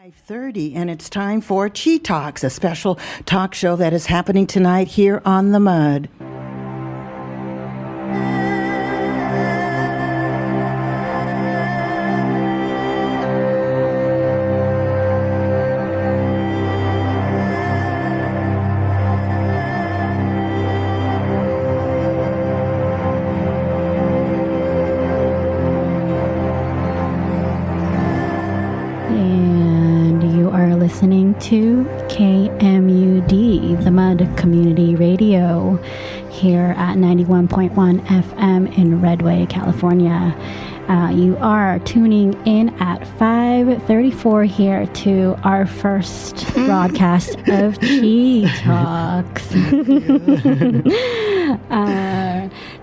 5:30, and it's time for Chi Talks, a special talk show that is happening tonight here on the Mud. Listening to KMUD, the Mud Community Radio, here at 91.1 FM in Redway, California. You are tuning in at 5:34 here to our first broadcast of Chi Talks.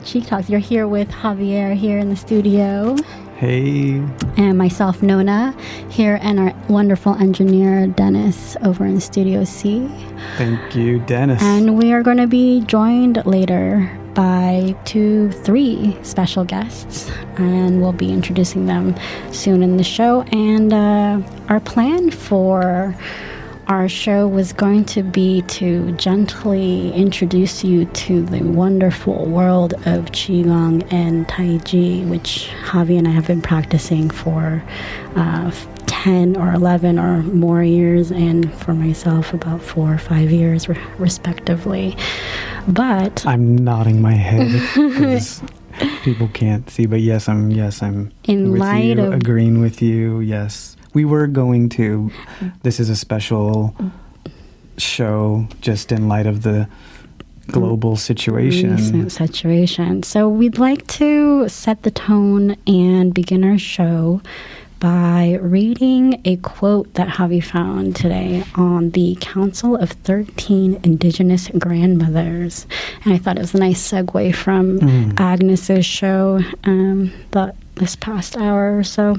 Chi Talks, you're here with Javier here in the studio. Hey. And myself, Nona, here, and our wonderful engineer, Dennis, over in Studio C. Thank you, Dennis. And we are going to be joined later by 3 special guests, and we'll be introducing them soon in the show. And our plan for our show was going to be to gently introduce you to the wonderful world of Qigong and Tai Chi, which Javi and I have been practicing for 10 or 11 or more years, and for myself about 4 or 5 years, respectively. But I'm nodding my head because people can't see, but yes, I'm in with light you, of agreeing with you. Yes. We were going to. This is a special show just in light of the global situation. Recent situation. So we'd like to set the tone and begin our show by reading a quote that Javi found today on the Council of 13 Indigenous Grandmothers. And I thought it was a nice segue from Agnes's show this past hour or so.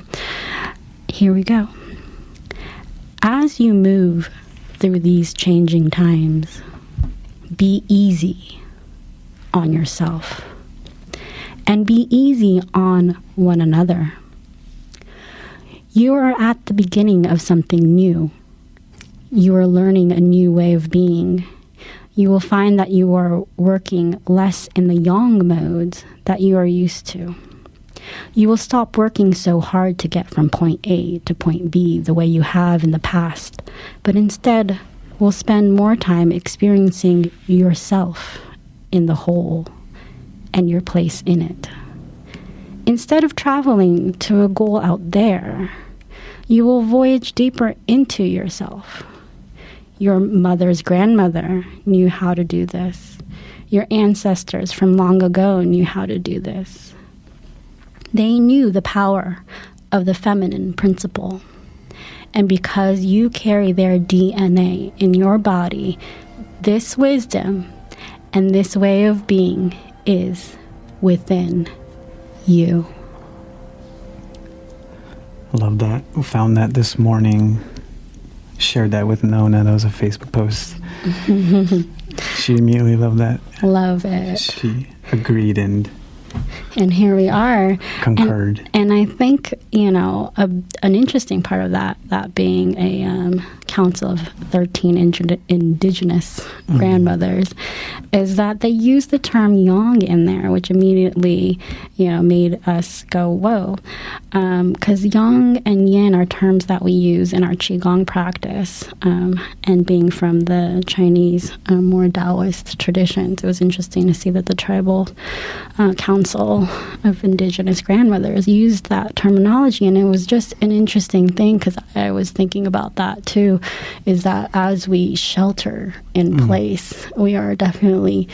Here we go. As you move through these changing times, be easy on yourself and be easy on one another. You are at the beginning of something new. You are learning a new way of being. You will find that you are working less in the yang modes that you are used to. You will stop working so hard to get from point A to point B the way you have in the past, but instead will spend more time experiencing yourself in the whole and your place in it. Instead of traveling to a goal out there, you will voyage deeper into yourself. Your mother's grandmother knew how to do this. Your ancestors from long ago knew how to do this. They knew the power of the feminine principle. And because you carry their DNA in your body, this wisdom and this way of being is within you. I love that. Found that this morning. Shared that with Nona. That was a Facebook post. She immediately loved that. Love it. She agreed and here we are. Concurred. And I think, an interesting part of that being a council of 13 indigenous grandmothers is that they use the term yang in there, which immediately, made us go, whoa. Because yang and yin are terms that we use in our Qigong practice. And being from the Chinese, more Taoist traditions, it was interesting to see that the tribal council of indigenous grandmothers used that terminology, and it was just an interesting thing because I was thinking about that too, is that as we shelter in place, we are definitely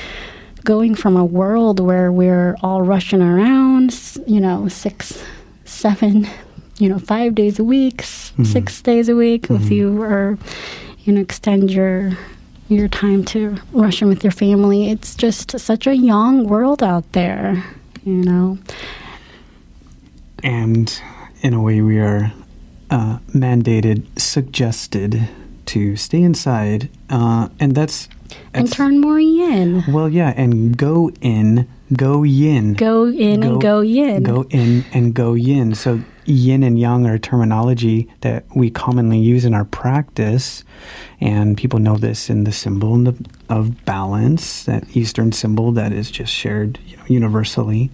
going from a world where we're all rushing around, 6, 7, 5 days a week, 6 days a week, if you are, extend your time to rushing with your family. It's just such a yang world out there, And in a way, we are mandated, suggested to stay inside, and that's and turn more yin. Well, yeah, and go in, go yin. Go in and go yin. Go in and go yin. So yin and yang are terminology that we commonly use in our practice, and people know this in the symbol of balance, that Eastern symbol that is just shared universally.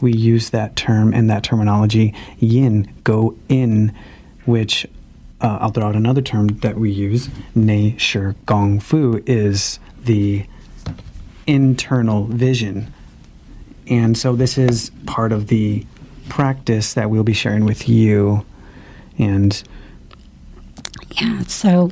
We use that term and that terminology, yin, go in, which I'll throw out another term that we use, nei shi gong fu, is the internal vision. And so this is part of the practice that we'll be sharing with you. And yeah, so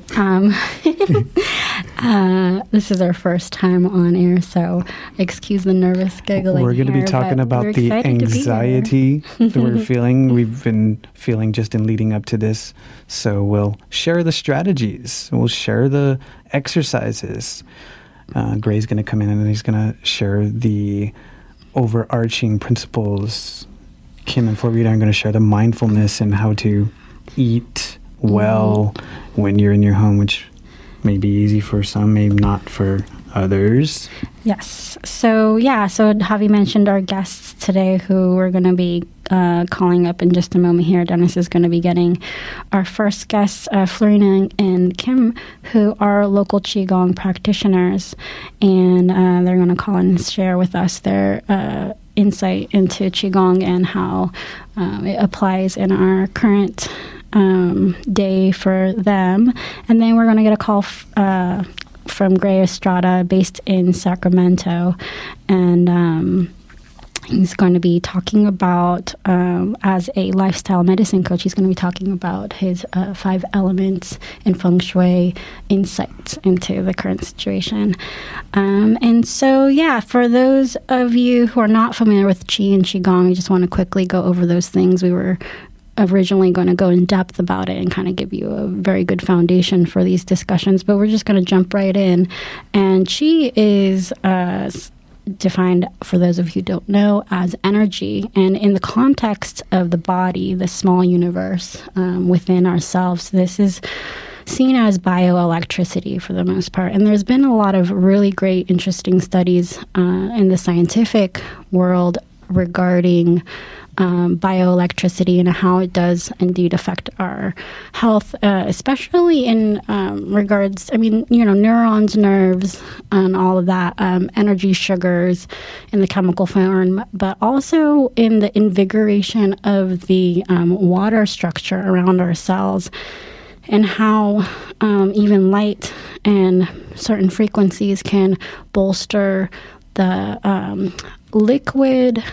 this is our first time on air, so excuse the nervous giggling. We're going to be talking about the anxiety that we're feeling. We've been feeling just in leading up to this. So we'll share the strategies. We'll share the exercises. Gray's going to come in and he's going to share the overarching principles. Kim and Flurina are going to share the mindfulness and how to eat well when you're in your home, which may be easy for some, maybe not for others. Yes. So Javi mentioned our guests today who we're going to be calling up in just a moment here. Dennis is going to be getting our first guests, Flurina and Kim, who are local Qigong practitioners, and they're going to call and share with us their insight into Qigong and how it applies in our current day for them. And then we're going to get a call from Gray Estrada, based in Sacramento, and he's going to be talking about, as a lifestyle medicine coach, he's going to be talking about his 5 elements and feng shui insights into the current situation. And so, for those of you who are not familiar with Qi and Qigong, I just want to quickly go over those things. We were originally going to go in depth about it and kind of give you a very good foundation for these discussions, but we're just going to jump right in. And Qi is defined, for those of you who don't know, as energy. And in the context of the body, the small universe within ourselves, this is seen as bioelectricity for the most part. And there's been a lot of really great, interesting studies in the scientific world regarding bioelectricity and how it does indeed affect our health, especially in regards, neurons, nerves, and all of that, energy, sugars in the chemical form, but also in the invigoration of the water structure around our cells, and how even light and certain frequencies can bolster the liquid,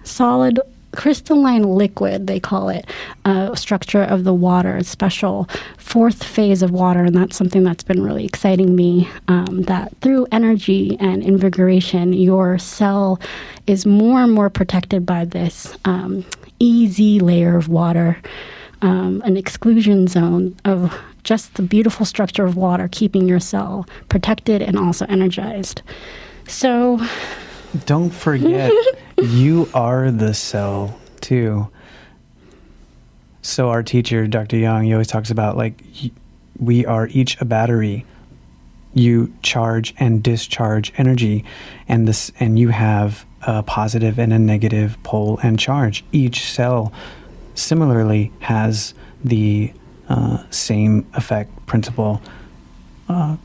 solid, crystalline liquid, they call it, structure of the water, a special 4th phase of water. And that's something that's been really exciting me, that through energy and invigoration, your cell is more and more protected by this easy layer of water, an exclusion zone of just the beautiful structure of water, keeping your cell protected and also energized. So don't forget, you are the cell too. So our teacher, Dr. Young, he always talks about, we are each a battery. You charge and discharge energy, and you have a positive and a negative pole and charge. Each cell similarly has the same effect principle.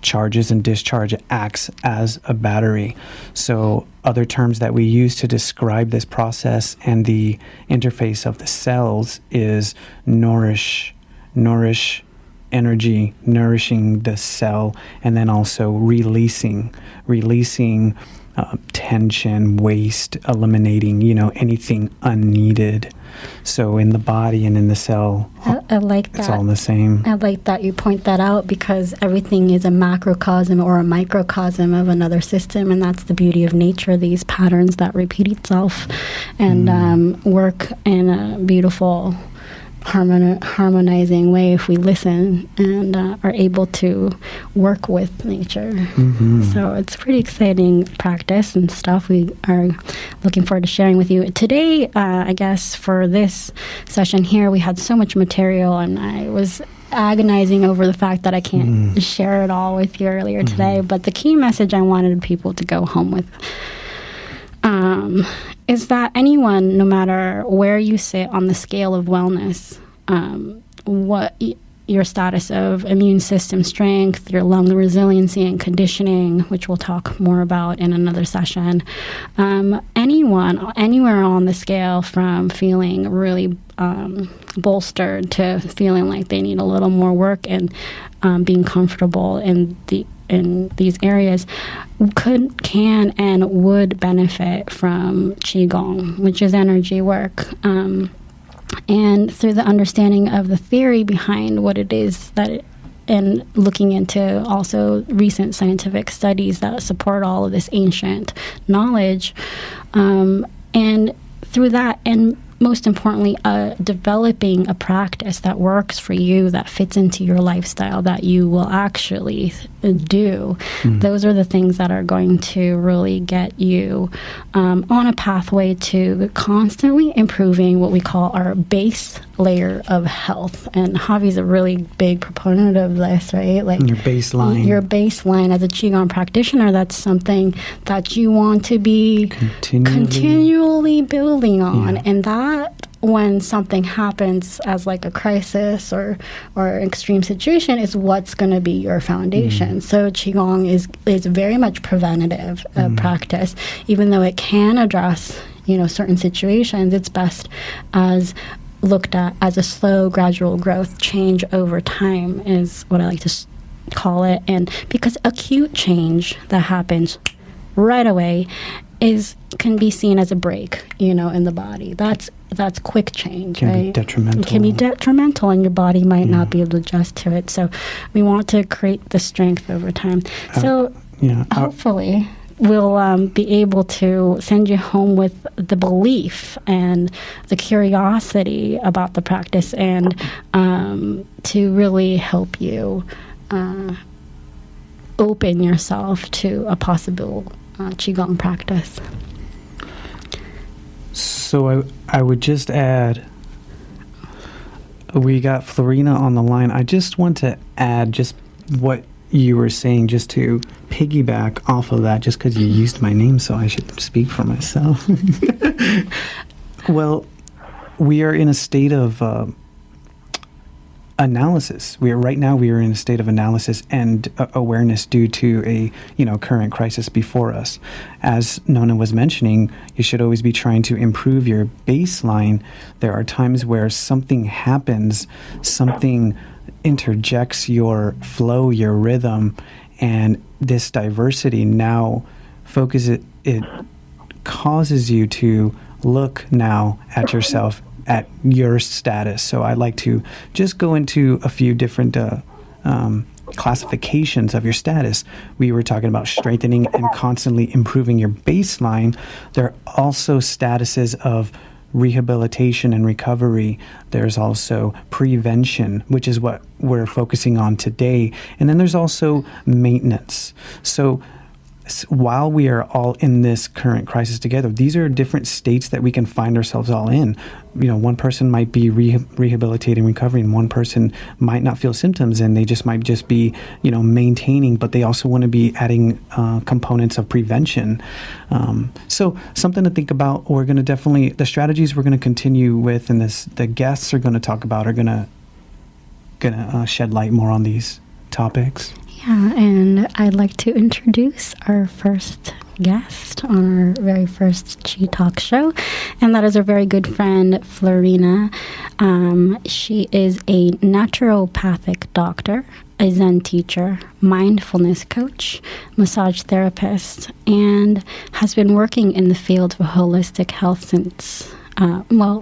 Charges and discharge. It acts as a battery. So other terms that we use to describe this process and the interface of the cells is nourish energy, nourishing the cell, and then also releasing tension, waste, eliminating, anything unneeded. So in the body and in the cell, I like that. It's all the same. I like that you point that out, because everything is a macrocosm or a microcosm of another system, and that's the beauty of nature, these patterns that repeat itself and work in a beautiful harmonizing way if we listen and are able to work with nature. So it's pretty exciting practice and stuff we are looking forward to sharing with you. Today, I guess for this session here, we had so much material, and I was agonizing over the fact that I can't share it all with you earlier today. But the key message I wanted people to go home with is that anyone, no matter where you sit on the scale of wellness, your status of immune system strength, your lung resiliency and conditioning, which we'll talk more about in another session. Anyone, anywhere on the scale, from feeling really bolstered to feeling like they need a little more work and being comfortable in these areas, can and would benefit from Qigong, which is energy work. And through the understanding of the theory behind what it is and looking into also recent scientific studies that support all of this ancient knowledge, and through that, and most importantly, developing a practice that works for you, that fits into your lifestyle, that you will actually do. Those are the things that are going to really get you on a pathway to constantly improving what we call our base layer of health. And Javi's a really big proponent of this, right? Like your baseline. Your baseline as a Qigong practitioner, that's something that you want to be continually building on. Yeah. And that, when something happens as like a crisis or extreme situation, is what's going to be your foundation. So Qigong is very much preventative practice. Even though it can address, certain situations, it's best as looked at as a slow, gradual growth. Change over time is what I like to call it. And because acute change that happens right away can be seen as a break, in the body. That's quick change, can right? be detrimental. It can be detrimental, and your body might not be able to adjust to it. So we want to create the strength over time. Hopefully we'll be able to send you home with the belief and the curiosity about the practice, and to really help you open yourself to a possible Qigong practice. So I would just add, we got Flurina on the line. I just want to add just what you were saying, just to piggyback off of that, just because you used my name, so I should speak for myself. Well, we are in a state of analysis. We are in a state of analysis and awareness due to a current crisis before us. As Nona was mentioning, you should always be trying to improve your baseline. There are times where something happens, something interjects your flow, your rhythm, and this diversity now it causes you to look now at yourself, at your status. So I'd like to just go into a few different classifications of your status. We were talking about strengthening and constantly improving your baseline. There are also statuses of rehabilitation and recovery. There's also prevention, which is what we're focusing on today. And then there's also maintenance. So while we are all in this current crisis together, these are different states that we can find ourselves all in. One person might be rehabilitating, recovering. One person might not feel symptoms, and they might just be, maintaining, but they also want to be adding components of prevention. So something to think about. We're going to definitely, the strategies we're going to continue with, and the guests are going to talk about, are going to shed light more on these topics. Yeah, and I'd like to introduce our first guest on our very first Qi Talk show, and that is our very good friend, Flurina. She is a naturopathic doctor, a Zen teacher, mindfulness coach, massage therapist, and has been working in the field of holistic health since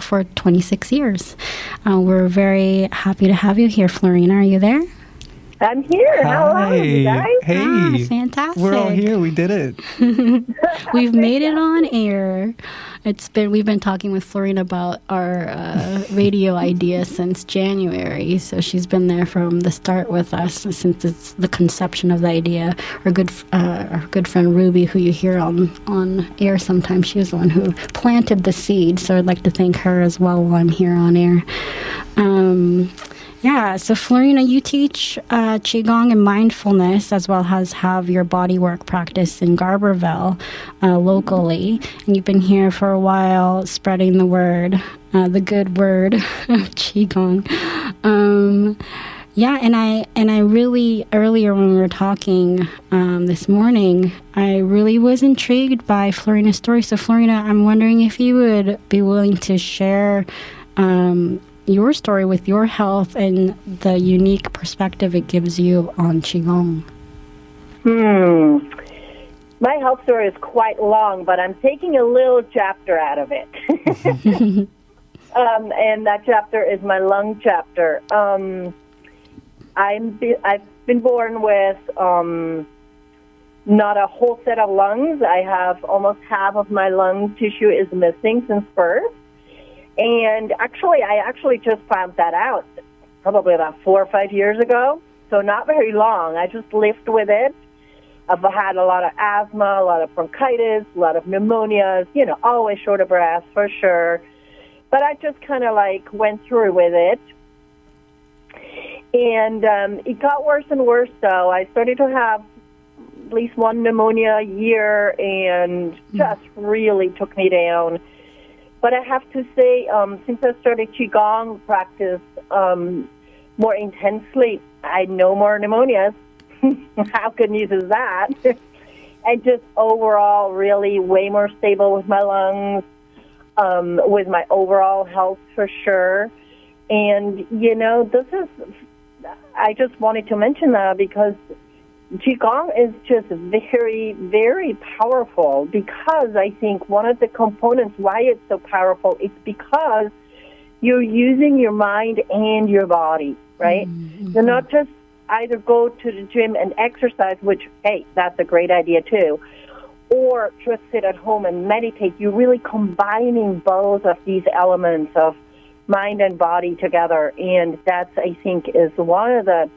for 26 years. We're very happy to have you here, Flurina. Are you there? I'm here. How are you guys? Hey. Fantastic. We're all here. We did it. We've made it on air. We've been talking with Flurina about our radio idea since January. So she's been there from the start with us since it's the conception of the idea. Our good friend Ruby, who you hear on air sometimes, she was the one who planted the seed. So I'd like to thank her as well while I'm here on air. Yeah, so Flurina, you teach Qigong and mindfulness as well as have your bodywork practice in Garberville locally. And you've been here for a while spreading the word, the good word of Qigong. Yeah, and I really, earlier when we were talking this morning, I really was intrigued by Flurina's story. So Flurina, I'm wondering if you would be willing to share your story with your health and the unique perspective it gives you on Qigong. My health story is quite long, but I'm taking a little chapter out of it. And that chapter is my lung chapter. I've been born with not a whole set of lungs. I have almost half of my lung tissue is missing since birth. And I actually just found that out probably about 4 or 5 years ago. So not very long. I just lived with it. I've had a lot of asthma, a lot of bronchitis, a lot of pneumonias, always short of breath for sure. But I just kind of went through with it. And it got worse and worse, though. I started to have at least one pneumonia a year and just really took me down. But I have to say, since I started Qigong practice more intensely, I had no more pneumonias. How good news is that? And just overall really way more stable with my lungs, with my overall health for sure. And, I just wanted to mention that because Qigong is just very, very powerful because I think one of the components why it's so powerful is because you're using your mind and your body, right? Mm-hmm. You're not just either go to the gym and exercise, which, hey, that's a great idea too, or just sit at home and meditate. You're really combining both of these elements of mind and body together, and that's, I think, is one of the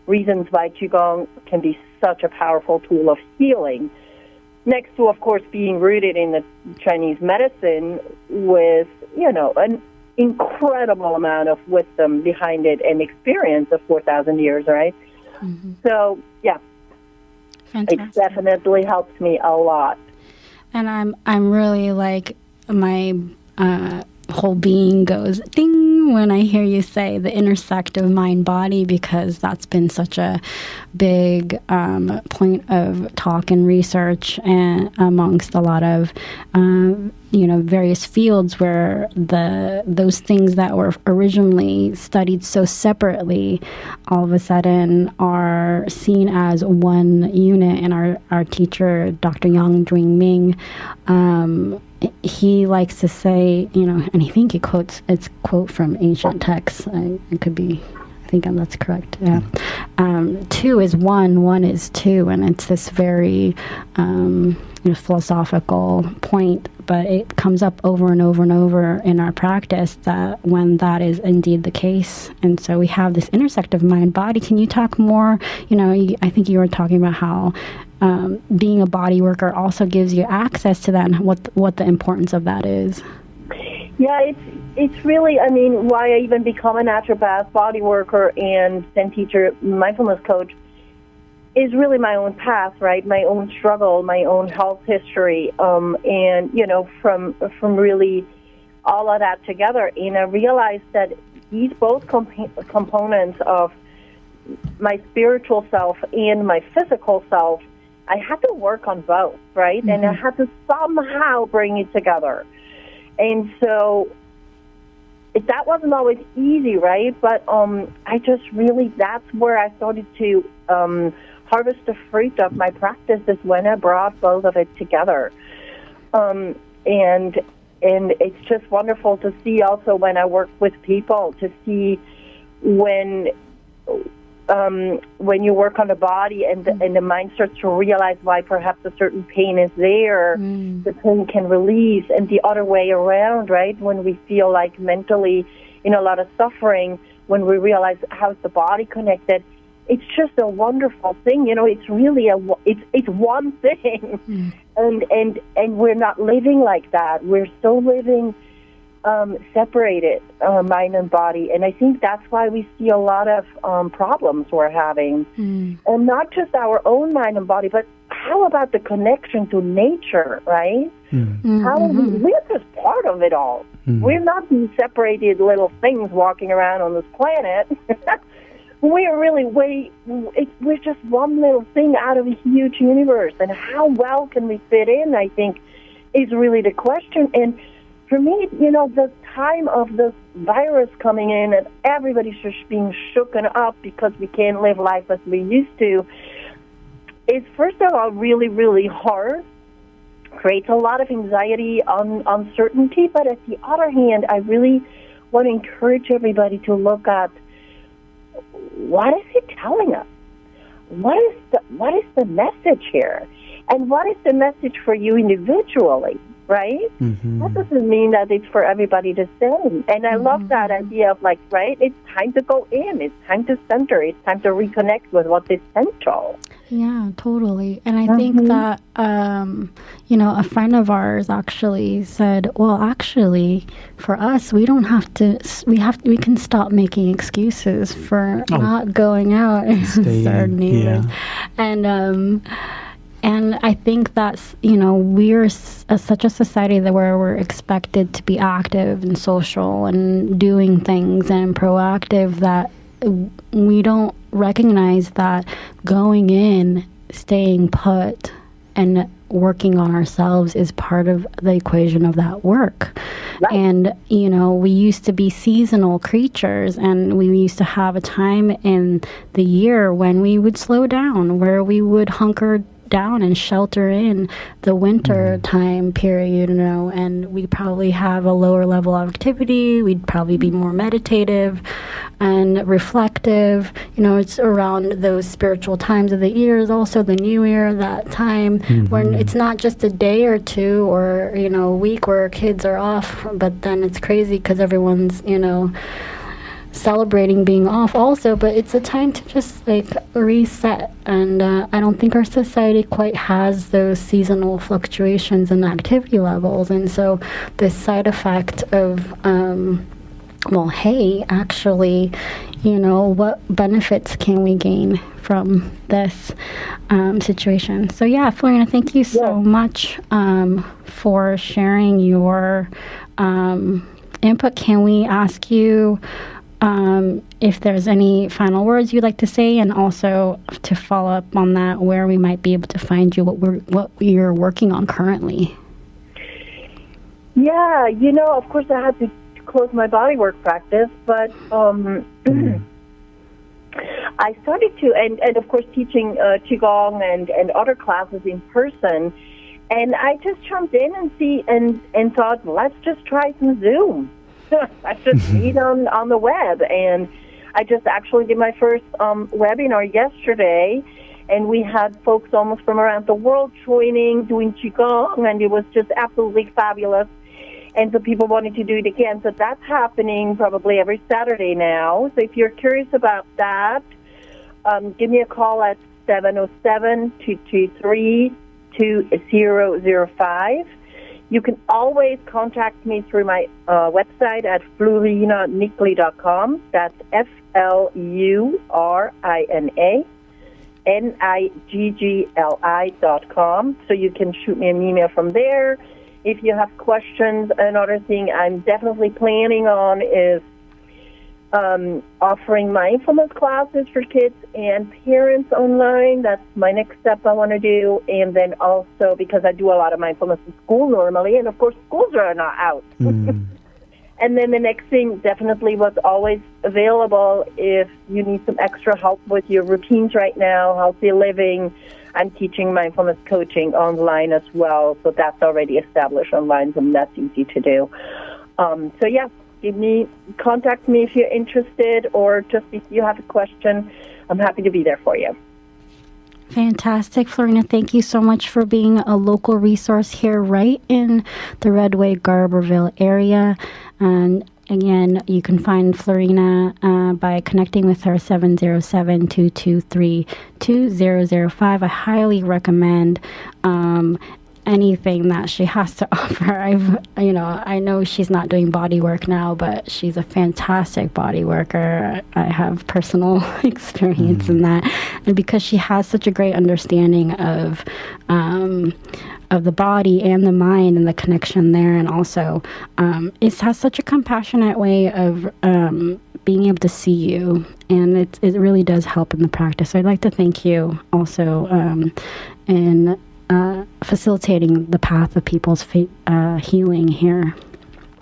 reasons why Qigong can be such a powerful tool of healing. Next to, of course, being rooted in the Chinese medicine with, an incredible amount of wisdom behind it and experience of 4,000 years, right? Mm-hmm. So, yeah, fantastic. It definitely helped me a lot. And I'm really my whole being goes ding when I hear you say the intersect of mind-body, because that's been such a big point of talk and research and amongst a lot of various fields where those things that were originally studied so separately all of a sudden are seen as one unit. And our teacher, Dr. Yang Ming, he likes to say, and I think it's a quote from ancient texts. It could be, I think that's correct. Yeah. Two is one is two, and it's this very philosophical point, but it comes up over and over and over in our practice that when that is indeed the case. And so we have this intersect of mind body. Can you talk more? I think you were talking about how being a body worker also gives you access to that, and what the importance of that is. Yeah, it's really, why I even become a naturopath, body worker, and Zen teacher, mindfulness coach, is really my own path, right? My own struggle, my own health history, and from really all of that together. And I realized that these both components of my spiritual self and my physical self, I had to work on both, right? Mm-hmm. And I had to somehow bring it together. And so that wasn't always easy, right? But I just really, that's where I started to harvest the fruit of my practices when I brought both of it together. And it's just wonderful to see also when I work with people, to see when you work on the body and the mind starts to realize why perhaps a certain pain is there, the pain can release, and the other way around, right? When we feel like mentally in a lot of suffering, when we realize how's the body connected, it's just a wonderful thing. It's really it's one thing, and we're not living like that. We're still living separated mind and body. And I think that's why we see a lot of problems we're having. And not just our own mind and body, but how about the connection to nature, right? We're just part of it all. We're not these separated little things walking around on this planet. We're really we're just one little thing out of a huge universe. And how well can we fit in, I think, is really the question. And for me, the time of this virus coming in and everybody's just being shooken up because we can't live life as we used to is, first of all, really, really hard. Creates a lot of anxiety, uncertainty. But at the other hand, I really want to encourage everybody to look at what is it telling us? What is the message here? And what is the message for you individually, right? That doesn't mean that it's for everybody the same. And I love that idea of it's time to go in. It's time to center. It's time to reconnect with what's essential. Yeah, totally. And I think that, a friend of ours actually said, well, actually, for us, we don't have to, we can stop making excuses for not going out in certain areas. And I think that's, we're such a society where we're expected to be active and social and doing things and proactive that we don't recognize that going in, staying put, and working on ourselves is part of the equation of that work. Right. And, we used to be seasonal creatures, and we used to have a time in the year when we would slow down, where we would hunker down and shelter in the winter time period, and we probably have a lower level of activity. We'd probably be more meditative and reflective. It's around those spiritual times of the year is also the new year, that time when it's not just a day or two or, a week where kids are off, but then it's crazy because everyone's, celebrating being off also, but it's a time to just reset. And I don't think our society quite has those seasonal fluctuations in activity levels. And so this side effect of hey, actually, what benefits can we gain from this situation? So yeah, Flurina, thank you so much for sharing your input. Can we ask you if there's any final words you'd like to say, and also to follow up on that, where we might be able to find you, what you're working on currently? Yeah, of course I had to close my bodywork practice, but I started to, and of course teaching Qigong and other classes in person, and I just jumped in and thought, let's just try some Zoom. Let's just meet on the web. And I just actually did my first webinar yesterday, and we had folks almost from around the world joining, doing Qigong, and it was just absolutely fabulous. And so people wanted to do it again. So that's happening probably every Saturday now. So if you're curious about that, give me a call at 707-223-2005. You can always contact me through my website at FlurinaNiggli.com. That's FlurinaNiggli.com. So you can shoot me an email from there. If you have questions, another thing I'm definitely planning on is offering mindfulness classes for kids and parents online. That's my next step I want to do. And then also, because I do a lot of mindfulness in school normally, and of course schools are not out. And then the next thing, definitely what's always available if you need some extra help with your routines right now, healthy living. I'm teaching mindfulness coaching online as well, so that's already established online, so that's easy to do. So yeah, contact me if you're interested, or just if you have a question. I'm happy to be there for you. Fantastic, Flurina. Thank you so much for being a local resource here right in the Redway, Garberville area. And again, you can find Flurina by connecting with her, 707-223-2005. I highly recommend anything that she has to offer. I know she's not doing body work now, but she's a fantastic body worker. I have personal experience in that, and because she has such a great understanding of the body and the mind and the connection there, and also it has such a compassionate way of being able to see you, and it really does help in the practice. So I'd like to thank you also in facilitating the path of people's healing here.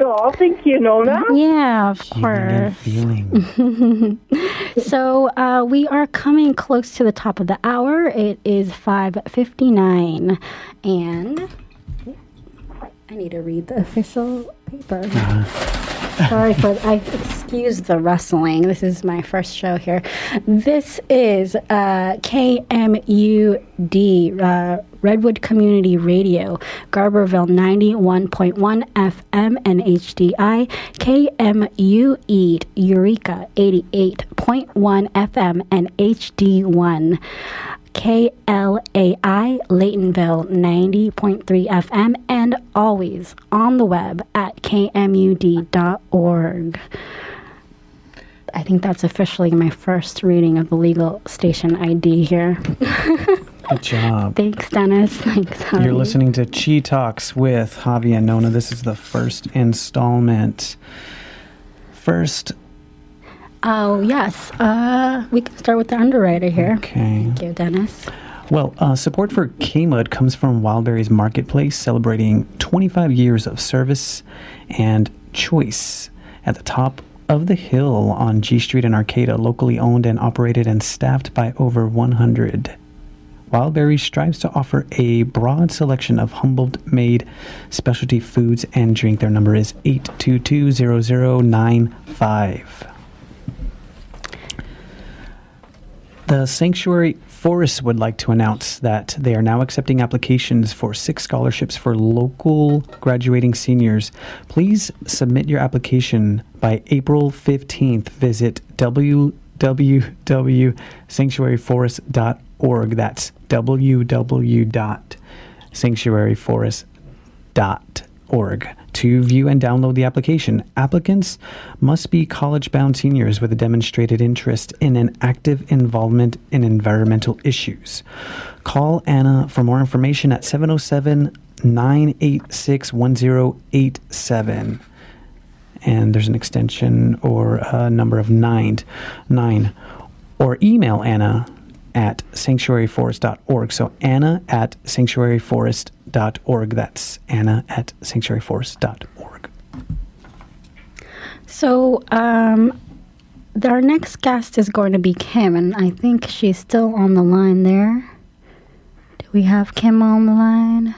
Oh, thank you, Nona. Yeah, of Healing course. and feeling. So we are coming close to the top of the hour. It is 5:59, and I need to read the official paper. Sorry excuse the rustling. This is my first show here. This is KMUD, Redwood Community Radio, Garberville 91.1 FM and HDI, KMUD, Eureka 88.1 FM and HD1. KLAI, Laytonville 90.3 FM, and always on the web at kmud.org. I think that's officially my first reading of the legal station ID here. Good job. Thanks, Dennis. Thanks, Javi. You're listening to Chi Talks with Javi and Nona. This is the first installment. Oh, yes. We can start with the underwriter here. Okay. Thank you, Dennis. Well, support for KMUD comes from Wildberries Marketplace, celebrating 25 years of service and choice at the top of the hill on G Street in Arcata, locally owned and operated and staffed by over 100. Wildberries strives to offer a broad selection of Humboldt-made specialty foods and drink. Their number is 822-0095. The Sanctuary Forest would like to announce that they are now accepting applications for 6 scholarships for local graduating seniors. Please submit your application by April 15th. Visit www.sanctuaryforest.org. That's www.sanctuaryforest.org to view and download the application. Applicants must be college-bound seniors with a demonstrated interest in an active involvement in environmental issues. Call Anna for more information at 707-986-1087. And there's an extension or a number of 9. Or email Anna at sanctuaryforest.org. So Anna at sanctuaryforest.org. That's Anna at sanctuaryforest.org. So our next guest is going to be Kim, and I think she's still on the line there. Do we have Kim on the line?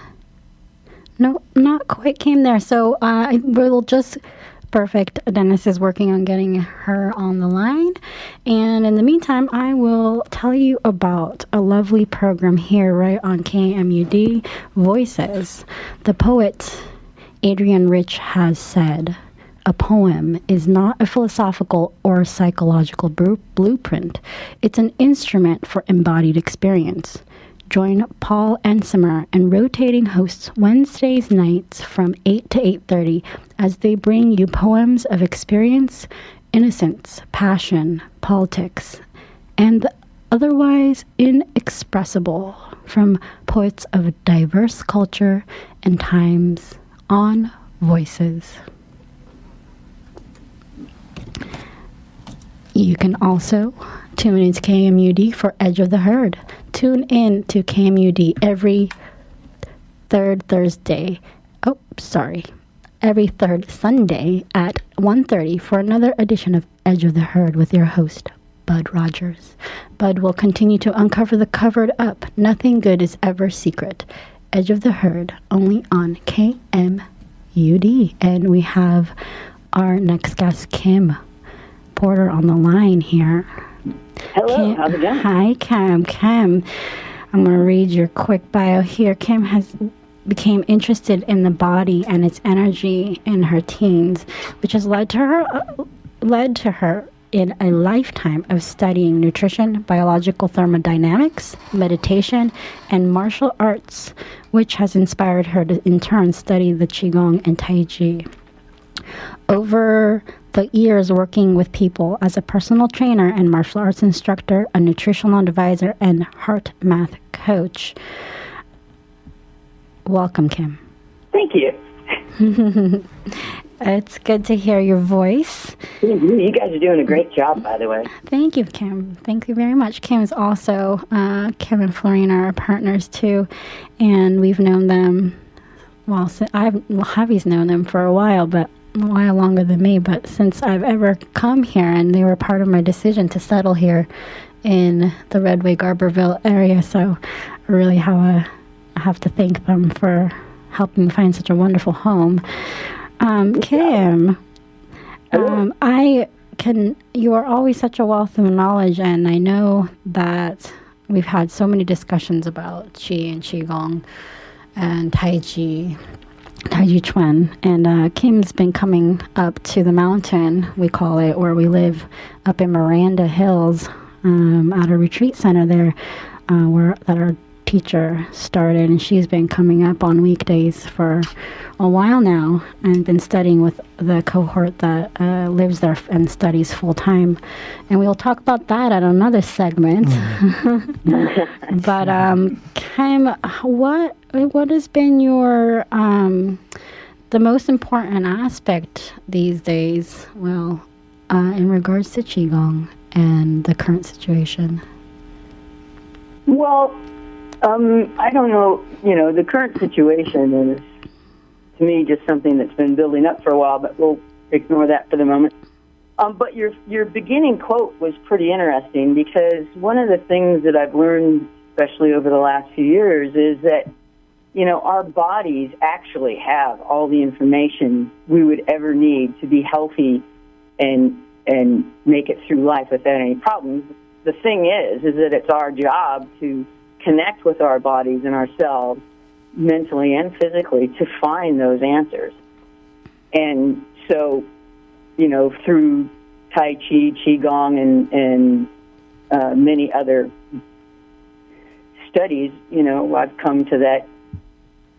No, not quite Kim there. So we'll just... Perfect. Dennis is working on getting her on the line. And in the meantime, I will tell you about a lovely program here right on KMUD, Voices. The poet Adrienne Rich has said, "A poem is not a philosophical or psychological blueprint. It's an instrument for embodied experience." Join Paul Ensimer and rotating hosts Wednesdays nights from 8 to 8:30 as they bring you poems of experience, innocence, passion, politics, and the otherwise inexpressible from poets of diverse culture and times on Voices. You can also tune into KMUD for Edge of the Herd. Tune in to KMUD every third Sunday at 1:30 for another edition of Edge of the Herd with your host, Bud Rogers. Bud will continue to uncover the covered up. Nothing good is ever secret. Edge of the Herd, only on KMUD. And we have our next guest, Kim Porter, on the line here. Hello, how's it going? Hi, Kim. Kim, I'm going to read your quick bio here. Kim became interested in the body and its energy in her teens, which has led to her in a lifetime of studying nutrition, biological thermodynamics, meditation, and martial arts, which has inspired her to in turn study the Qigong and Tai Chi. Over the years working with people as a personal trainer and martial arts instructor, a nutritional advisor, and heart math coach. Welcome, Kim. Thank you. It's good to hear your voice. You guys are doing a great job, by the way. Thank you, Kim. Thank you very much. Kim is also, Kim and Flurina are partners too, and we've known them, Javi's known them for a while longer than me, but since I've ever come here, and they were part of my decision to settle here in the Redway Garberville area, so I really have to thank them for helping me find such a wonderful home. Kim, you are always such a wealth of knowledge, and I know that we've had so many discussions about Qi and Qigong and Tai Chi Chuan, and Kim's been coming up to the mountain, we call it, where we live, up in Miranda Hills, at a retreat center there, that our teacher started, and she's been coming up on weekdays for a while now and been studying with the cohort that lives there and studies full time, and we'll talk about that at another segment. But Kim, what has been your the most important aspect these days, in regards to Qigong and the current situation? Well, I don't know, the current situation is, to me, just something that's been building up for a while, but we'll ignore that for the moment. But your beginning quote was pretty interesting, because one of the things that I've learned, especially over the last few years, is that, our bodies actually have all the information we would ever need to be healthy and make it through life without any problems. The thing is that it's our job to connect with our bodies and ourselves mentally and physically to find those answers. And so, through Tai Chi, Qigong, and many other studies, I've come to that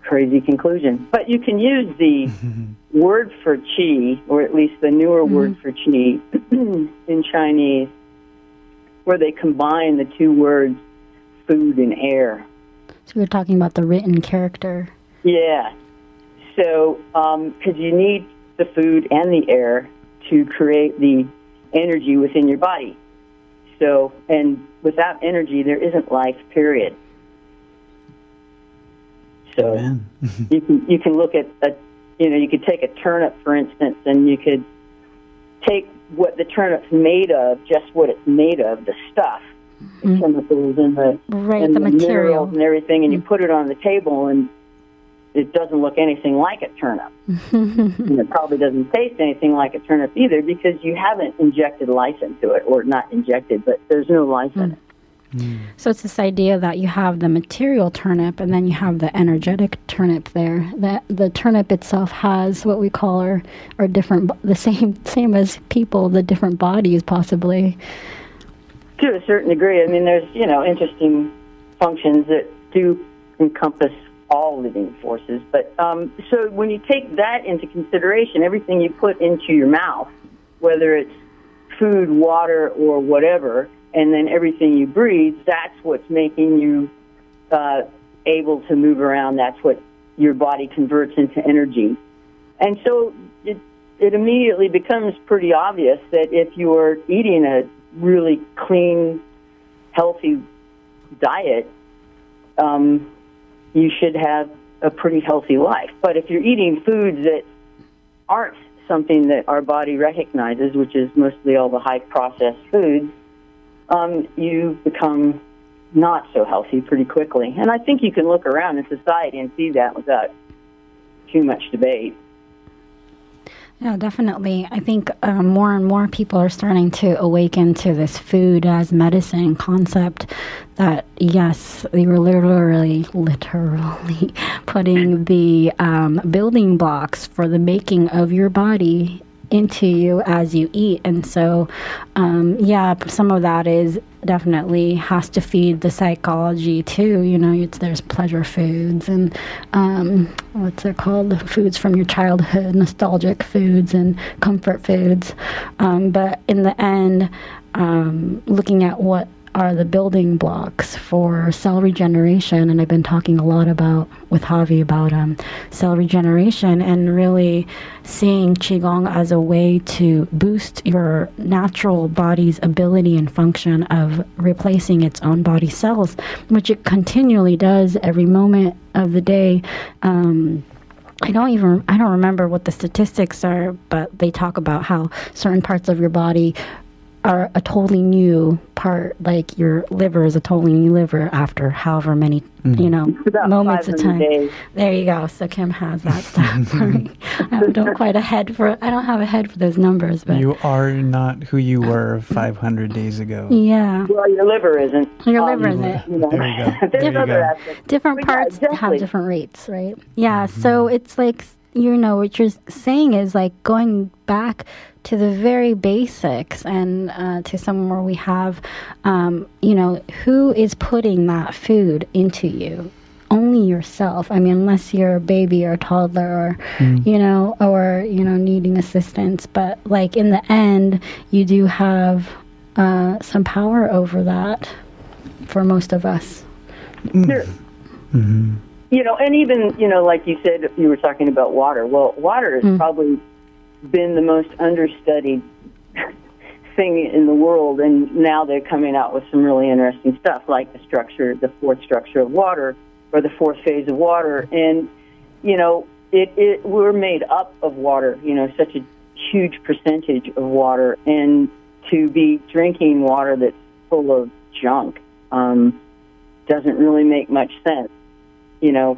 crazy conclusion. But you can use the word for Qi, or at least the newer word for Qi, in Chinese, where they combine the two words food and air. So you're talking about the written character. Yeah. So, because you need the food and the air to create the energy within your body. So, and without energy, there isn't life, period. So, you can look at you could take a turnip, for instance, and you could take what the turnip's made of, just what it's made of, the stuff, the chemicals and the material minerals and everything, and you put it on the table, and it doesn't look anything like a turnip. And it probably doesn't taste anything like a turnip either, because you haven't injected life into it, or not injected, but there's no life in it. So it's this idea that you have the material turnip, and then you have the energetic turnip there. That the turnip itself has what we call our different, the same as people, the different bodies possibly. To a certain degree. I mean, there's, interesting functions that do encompass all living forces. But so when you take that into consideration, everything you put into your mouth, whether it's food, water, or whatever, and then everything you breathe, that's what's making you able to move around. That's what your body converts into energy. And so it immediately becomes pretty obvious that if you're eating a really clean, healthy diet, you should have a pretty healthy life. But if you're eating foods that aren't something that our body recognizes, which is mostly all the high-processed foods, you become not so healthy pretty quickly. And I think you can look around in society and see that without too much debate. Yeah, definitely. I think more and more people are starting to awaken to this food as medicine concept that, yes, they were literally putting the building blocks for the making of your body into you as you eat. And so, some of that is definitely has to feed the psychology too. There's pleasure foods and what's it called? Foods from your childhood, nostalgic foods and comfort foods. But in the end, looking at what are the building blocks for cell regeneration, and I've been talking a lot with Javi about cell regeneration, and really seeing Qigong as a way to boost your natural body's ability and function of replacing its own body cells, which it continually does every moment of the day. I don't remember what the statistics are, but they talk about how certain parts of your body are a totally new part, like your liver is a totally new liver after however many, moments of time. Days. There you go. So Kim has that stuff for me. I don't have a head for those numbers, but you are not who you were 500 days ago. Yeah. Well, your liver isn't. Your liver isn't. There you go. Different parts have different rates, right? Yeah. So it's like, what you're saying is like going back to the very basics and to somewhere we have, who is putting that food into you? Only yourself. I mean, unless you're a baby or a toddler or needing assistance. But like in the end, you do have some power over that for most of us. Sure. Mm-hmm. And even, like you said, you were talking about water. Well, water has probably been the most understudied thing in the world, and now they're coming out with some really interesting stuff, like the fourth structure of water, or the fourth phase of water. And, we're made up of water, such a huge percentage of water, and to be drinking water that's full of junk doesn't really make much sense. You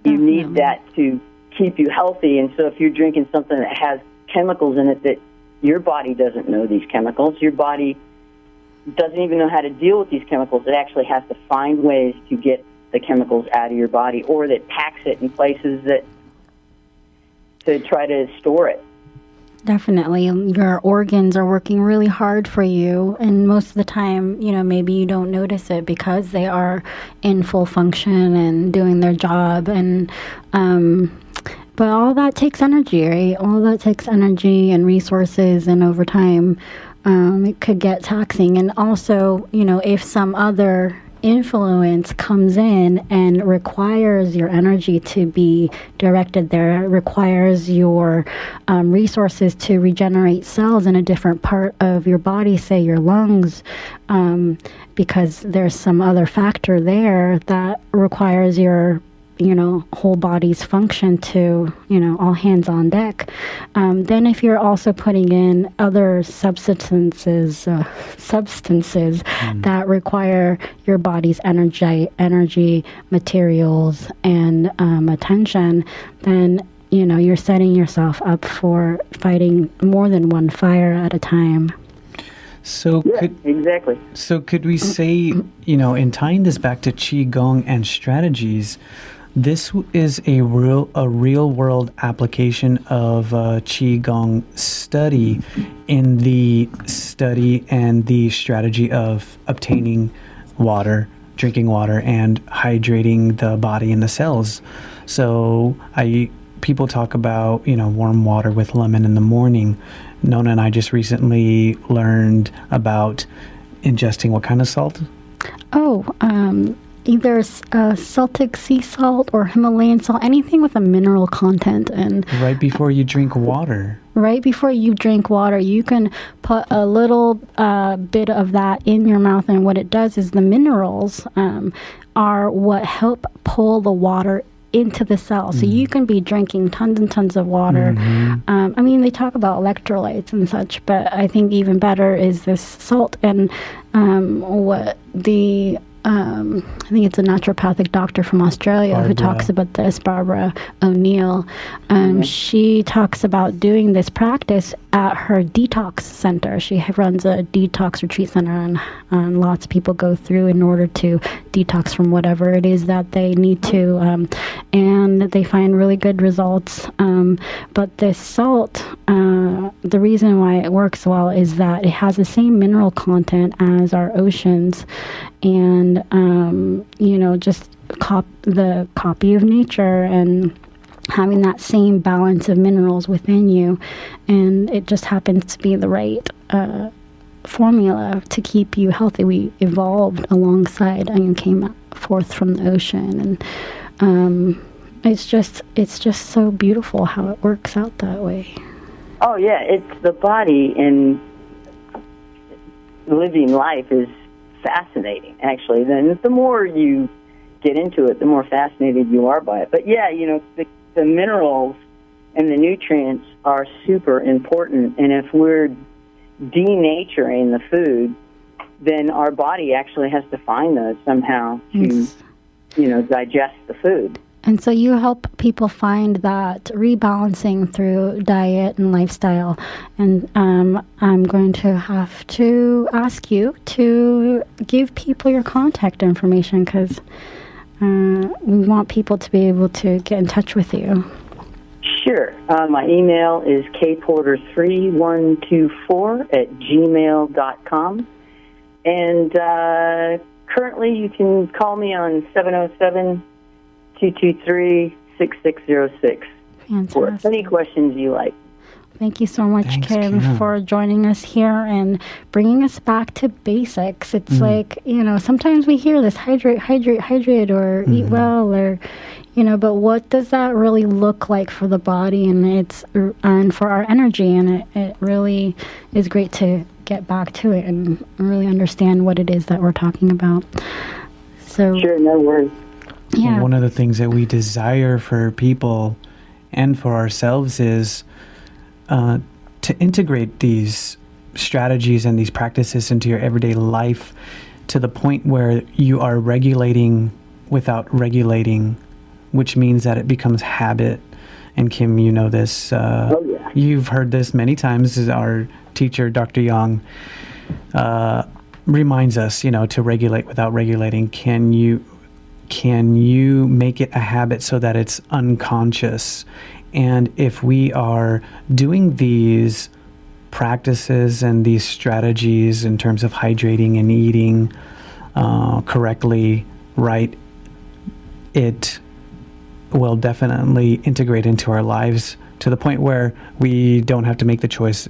need that to keep you healthy. And so if you're drinking something that has chemicals in it that your body doesn't know these chemicals, your body doesn't even know how to deal with these chemicals. It actually has to find ways to get the chemicals out of your body, or that packs it in places that to try to store it. Definitely. Your organs are working really hard for you, and most of the time, maybe you don't notice it because they are in full function and doing their job. And but all that takes energy, right? All that takes energy and resources, and over time, it could get taxing. And also, if some other influence comes in and requires your energy to be directed there, requires your resources to regenerate cells in a different part of your body, say your lungs, because there's some other factor there that requires your whole body's function to, all hands on deck. Then if you're also putting in other substances that require your body's energy, materials, and attention, then, you're setting yourself up for fighting more than one fire at a time. So exactly. So could we say, in tying this back to Qigong and strategies, this is a real world application of Qigong study in the study and the strategy of obtaining water, drinking water, and hydrating the body and the cells. So people talk about, warm water with lemon in the morning. Nona and I just recently learned about ingesting what kind of salt? Either Celtic sea salt or Himalayan salt, anything with a mineral content. And right before you drink water. Right before you drink water, you can put a little bit of that in your mouth, and what it does is the minerals are what help pull the water into the cell. So you can be drinking tons and tons of water. They talk about electrolytes and such, but I think even better is this salt. And what the I think it's a naturopathic doctor from Australia who talks about this, Barbara O'Neill. She talks about doing this practice at her detox center. She runs a detox retreat center, and lots of people go through in order to detox from whatever it is that they need to, and they find really good results. But this salt, the reason why it works well is that it has the same mineral content as our oceans, and just the copy of nature and having that same balance of minerals within you, and it just happens to be the right formula to keep you healthy. We evolved alongside and came forth from the ocean, and it's just so beautiful how it works out that way. Oh yeah, it's the body, and living life is fascinating, actually. Then the more you get into it, the more fascinated you are by it. But yeah, the minerals and the nutrients are super important, and if we're denaturing the food, then our body actually has to find those somehow to, digest the food. And so you help people find that rebalancing through diet and lifestyle. And I'm going to have to ask you to give people your contact information, because we want people to be able to get in touch with you. Sure. My email is kporter3124@gmail.com. And currently you can call me on 707-223-6606 for any questions you like. Thank you so much, Thanks, Kim, for joining us here and bringing us back to basics. It's like, sometimes we hear this, hydrate, or eat well, or, but what does that really look like for the body and for our energy? And it really is great to get back to it and really understand what it is that we're talking about. So, sure, no worries. Yeah. One of the things that we desire for people and for ourselves is to integrate these strategies and these practices into your everyday life to the point where you are regulating without regulating, which means that it becomes habit. And Kim, you know this. You've heard this many times. Our teacher, Dr. Yang, reminds us, to regulate without regulating. Can you make it a habit so that it's unconscious? And if we are doing these practices and these strategies in terms of hydrating and eating correctly, right, it will definitely integrate into our lives to the point where we don't have to make the choice.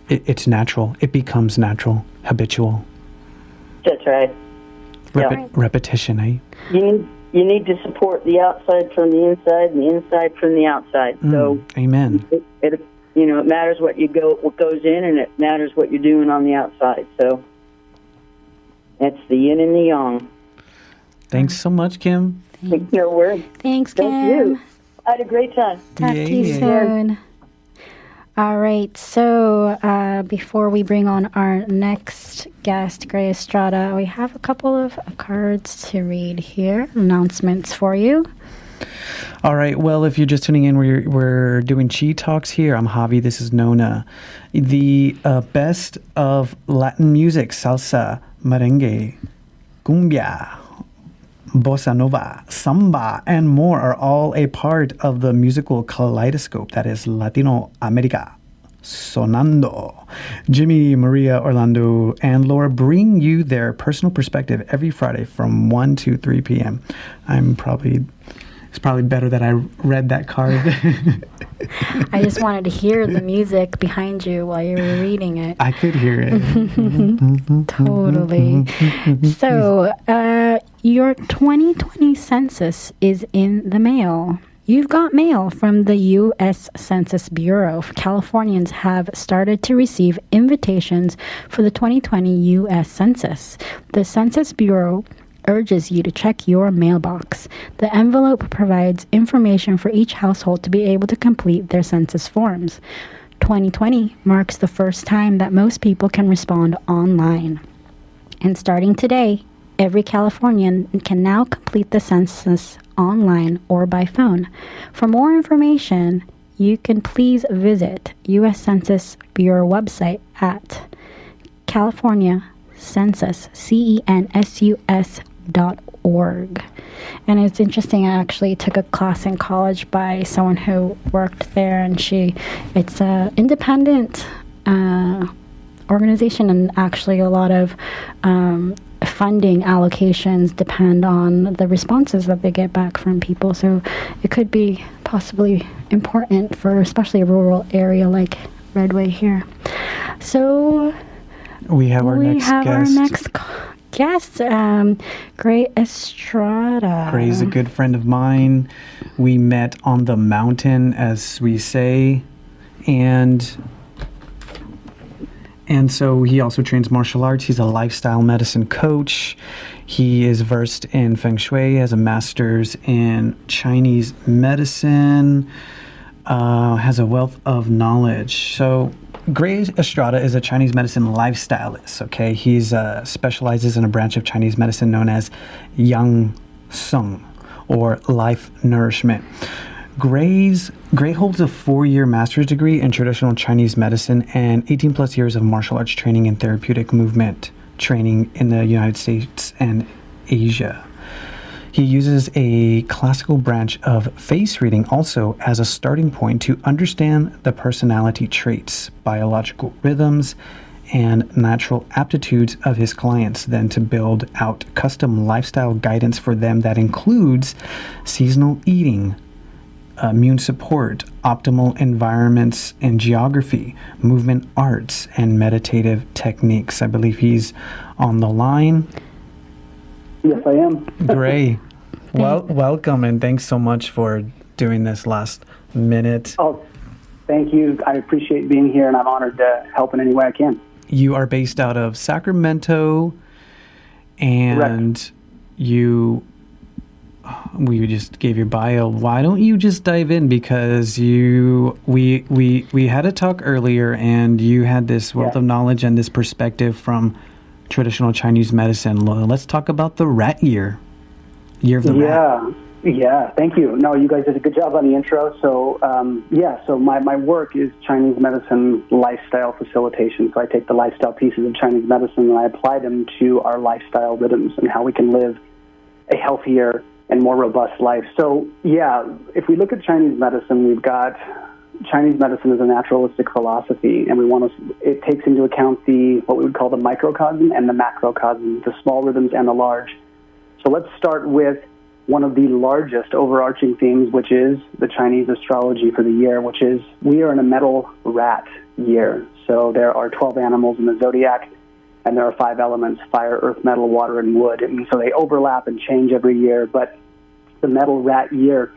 It's natural. It becomes natural, habitual. That's right. Repetition, eh? You need to support the outside from the inside and the inside from the outside. So, amen. It matters what goes in, and it matters what you're doing on the outside. So that's the yin and the yang. Thanks so much, Kim. No worries. Thanks, Kim. Thank you. I had a great time. Talk to you soon. All right, so before we bring on our next guest, Gray Estrada, we have a couple of cards to read here, announcements for you. All right, well, if you're just tuning in, we're doing Chi Talks here. I'm Javi, this is Nona. The best of Latin music, salsa, merengue, cumbia, bossa nova, samba, and more are all a part of the musical kaleidoscope that is Latino America. Sonando. Jimmy, Maria, Orlando, and Laura bring you their personal perspective every Friday from 1 to 3 p.m. It's probably better that I read that card. I just wanted to hear the music behind you while you were reading it. I could hear it. Totally. So, your 2020 census is in the mail. You've got mail from the U.S. Census Bureau. Californians have started to receive invitations for the 2020 U.S. Census. The Census Bureau urges you to check your mailbox. The envelope provides information for each household to be able to complete their census forms. 2020 marks the first time that most people can respond online. And starting today, Every Californian can now complete the census online or by phone. For more information, you can please visit U.S. Census Bureau website at California Census, CENSUS.org. And it's interesting, I actually took a class in college by someone who worked there, and it's an independent organization, and actually a lot of funding allocations depend on the responses that they get back from people. So it could be possibly important for especially a rural area like Redway here. So we have our next guest, Gray Estrada. Gray's a good friend of mine. We met on the mountain, as we say, and so he also trains martial arts. He's a lifestyle medicine coach. He is versed in Feng Shui, has a master's in Chinese medicine, has a wealth of knowledge. So Gray Estrada is a Chinese medicine lifestylist, okay? He specializes in a branch of Chinese medicine known as Yang Sung, or life nourishment. Gray holds a 4-year master's degree in traditional Chinese medicine and 18 plus years of martial arts training and therapeutic movement training in the United States and Asia. He uses a classical branch of face reading also as a starting point to understand the personality traits, biological rhythms, and natural aptitudes of his clients, then to build out custom lifestyle guidance for them that includes seasonal eating, immune support, optimal environments and geography, movement arts, and meditative techniques. I believe he's on the line. Yes, I am. Gray, welcome, and thanks so much for doing this last minute. Oh, thank you. I appreciate being here, and I'm honored to help in any way I can. You are based out of Sacramento, and Correct. We just gave your bio. Why don't you just dive in, because we had a talk earlier, and you had this wealth of knowledge and this perspective from traditional Chinese medicine. Let's talk about the rat year of the rat. Yeah, thank you. No, you guys did a good job on the intro. So, so my work is Chinese medicine lifestyle facilitation. So I take the lifestyle pieces of Chinese medicine and I apply them to our lifestyle rhythms and how we can live a healthier and more robust life. So, if we look at Chinese medicine, we've got Chinese medicine is a naturalistic philosophy, and it takes into account what we would call the microcosm and the macrocosm, the small rhythms and the large. So let's start with one of the largest overarching themes, which is the Chinese astrology for the year, which is we are in a metal rat year. So there are 12 animals in the zodiac, and there are 5 elements: fire, earth, metal, water, and wood. And so they overlap and change every year, but the metal rat year.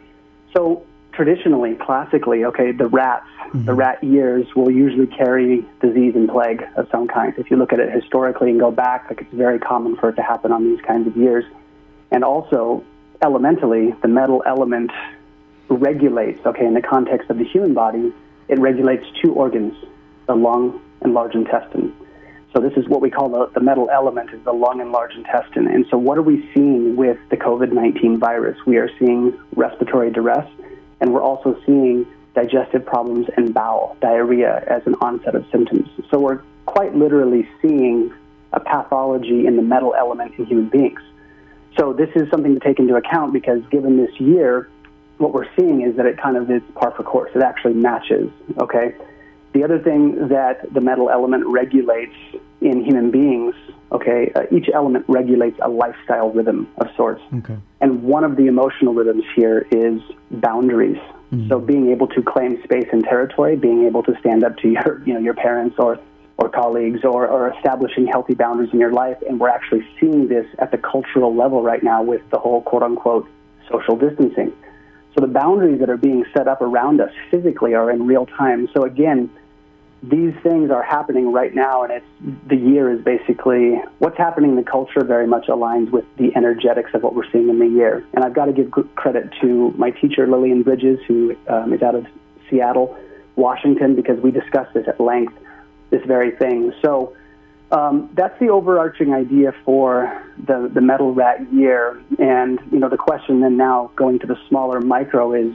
So traditionally, classically, the rats, the rat years will usually carry disease and plague of some kind. If you look at it historically and go back, it's very common for it to happen on these kinds of years. And also, elementally, the metal element regulates, in the context of the human body, it regulates 2 organs, the lung and large intestine. So this is what we call the metal element, is the lung and large intestine. And so what are we seeing with the COVID-19 virus? We are seeing respiratory duress, and we're also seeing digestive problems and bowel, diarrhea as an onset of symptoms. So we're quite literally seeing a pathology in the metal element in human beings. So this is something to take into account, because given this year, what we're seeing is that it kind of is par for course. It actually matches, The other thing that the metal element regulates in human beings, each element regulates a lifestyle rhythm of sorts. And one of the emotional rhythms here is boundaries. So being able to claim space and territory, being able to stand up to your parents or colleagues, or establishing healthy boundaries in your life. And we're actually seeing this at the cultural level right now with the whole quote-unquote social distancing. So the boundaries that are being set up around us physically are in real time. So again, these things are happening right now, and the year is basically what's happening in the culture very much aligns with the energetics of what we're seeing in the year. And I've got to give credit to my teacher, Lillian Bridges, who is out of Seattle, Washington, because we discussed this at length, this very thing. So That's the overarching idea for the Metal Rat year. And, the question then now going to the smaller micro is,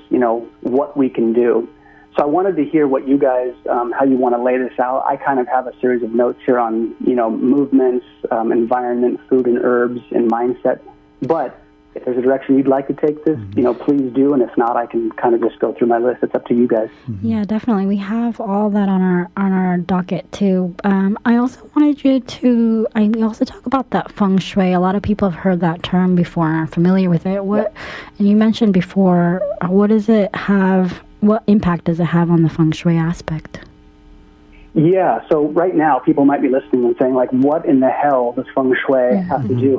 what we can do. So I wanted to hear what you guys, how you want to lay this out. I kind of have a series of notes here on, movements, environment, food and herbs, and mindset. But if there's a direction you'd like to take this, please do. And if not, I can kind of just go through my list. It's up to you guys. Yeah, definitely. We have all that on our docket too. I also wanted you to. We also talk about that feng shui. A lot of people have heard that term before and are familiar with it. And you mentioned before. What does it have? What impact does it have on the feng shui aspect? Yeah, so right now people might be listening and saying, like, what in the hell does feng shui have to do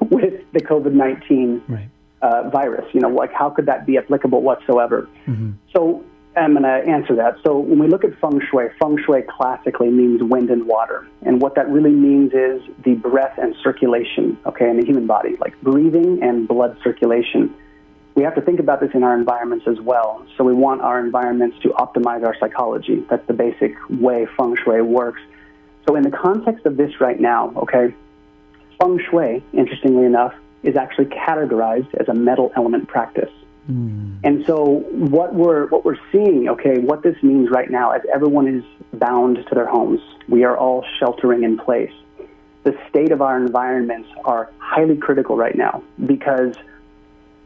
with the COVID-19 virus? Like, how could that be applicable whatsoever? So I'm going to answer that. So when we look at feng shui classically means wind and water. And what that really means is the breath and circulation, in the human body, like breathing and blood circulation. We have to think about this in our environments as well. So we want our environments to optimize our psychology. That's the basic way feng shui works. So in the context of this right now, feng shui, interestingly enough, is actually categorized as a metal element practice. And so what we're seeing, what this means right now, as everyone is bound to their homes, we are all sheltering in place. The state of our environments are highly critical right now because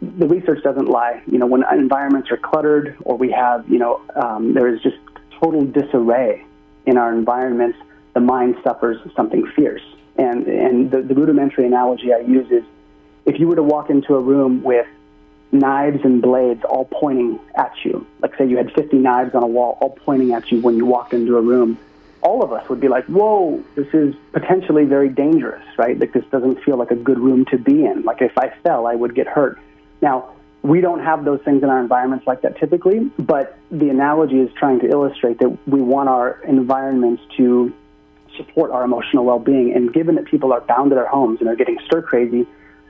the research doesn't lie. When environments are cluttered or we have, there is just total disarray in our environments, the mind suffers something fierce. And the rudimentary analogy I use is if you were to walk into a room with knives and blades all pointing at you, like say you had 50 knives on a wall all pointing at you when you walked into a room, all of us would be like, whoa, this is potentially very dangerous, right? Like this doesn't feel like a good room to be in. Like if I fell, I would get hurt. Now, we don't have those things in our environments like that typically, but the analogy is trying to illustrate that we want our environments to support our emotional well-being. And given that people are bound to their homes and are getting stir-crazy,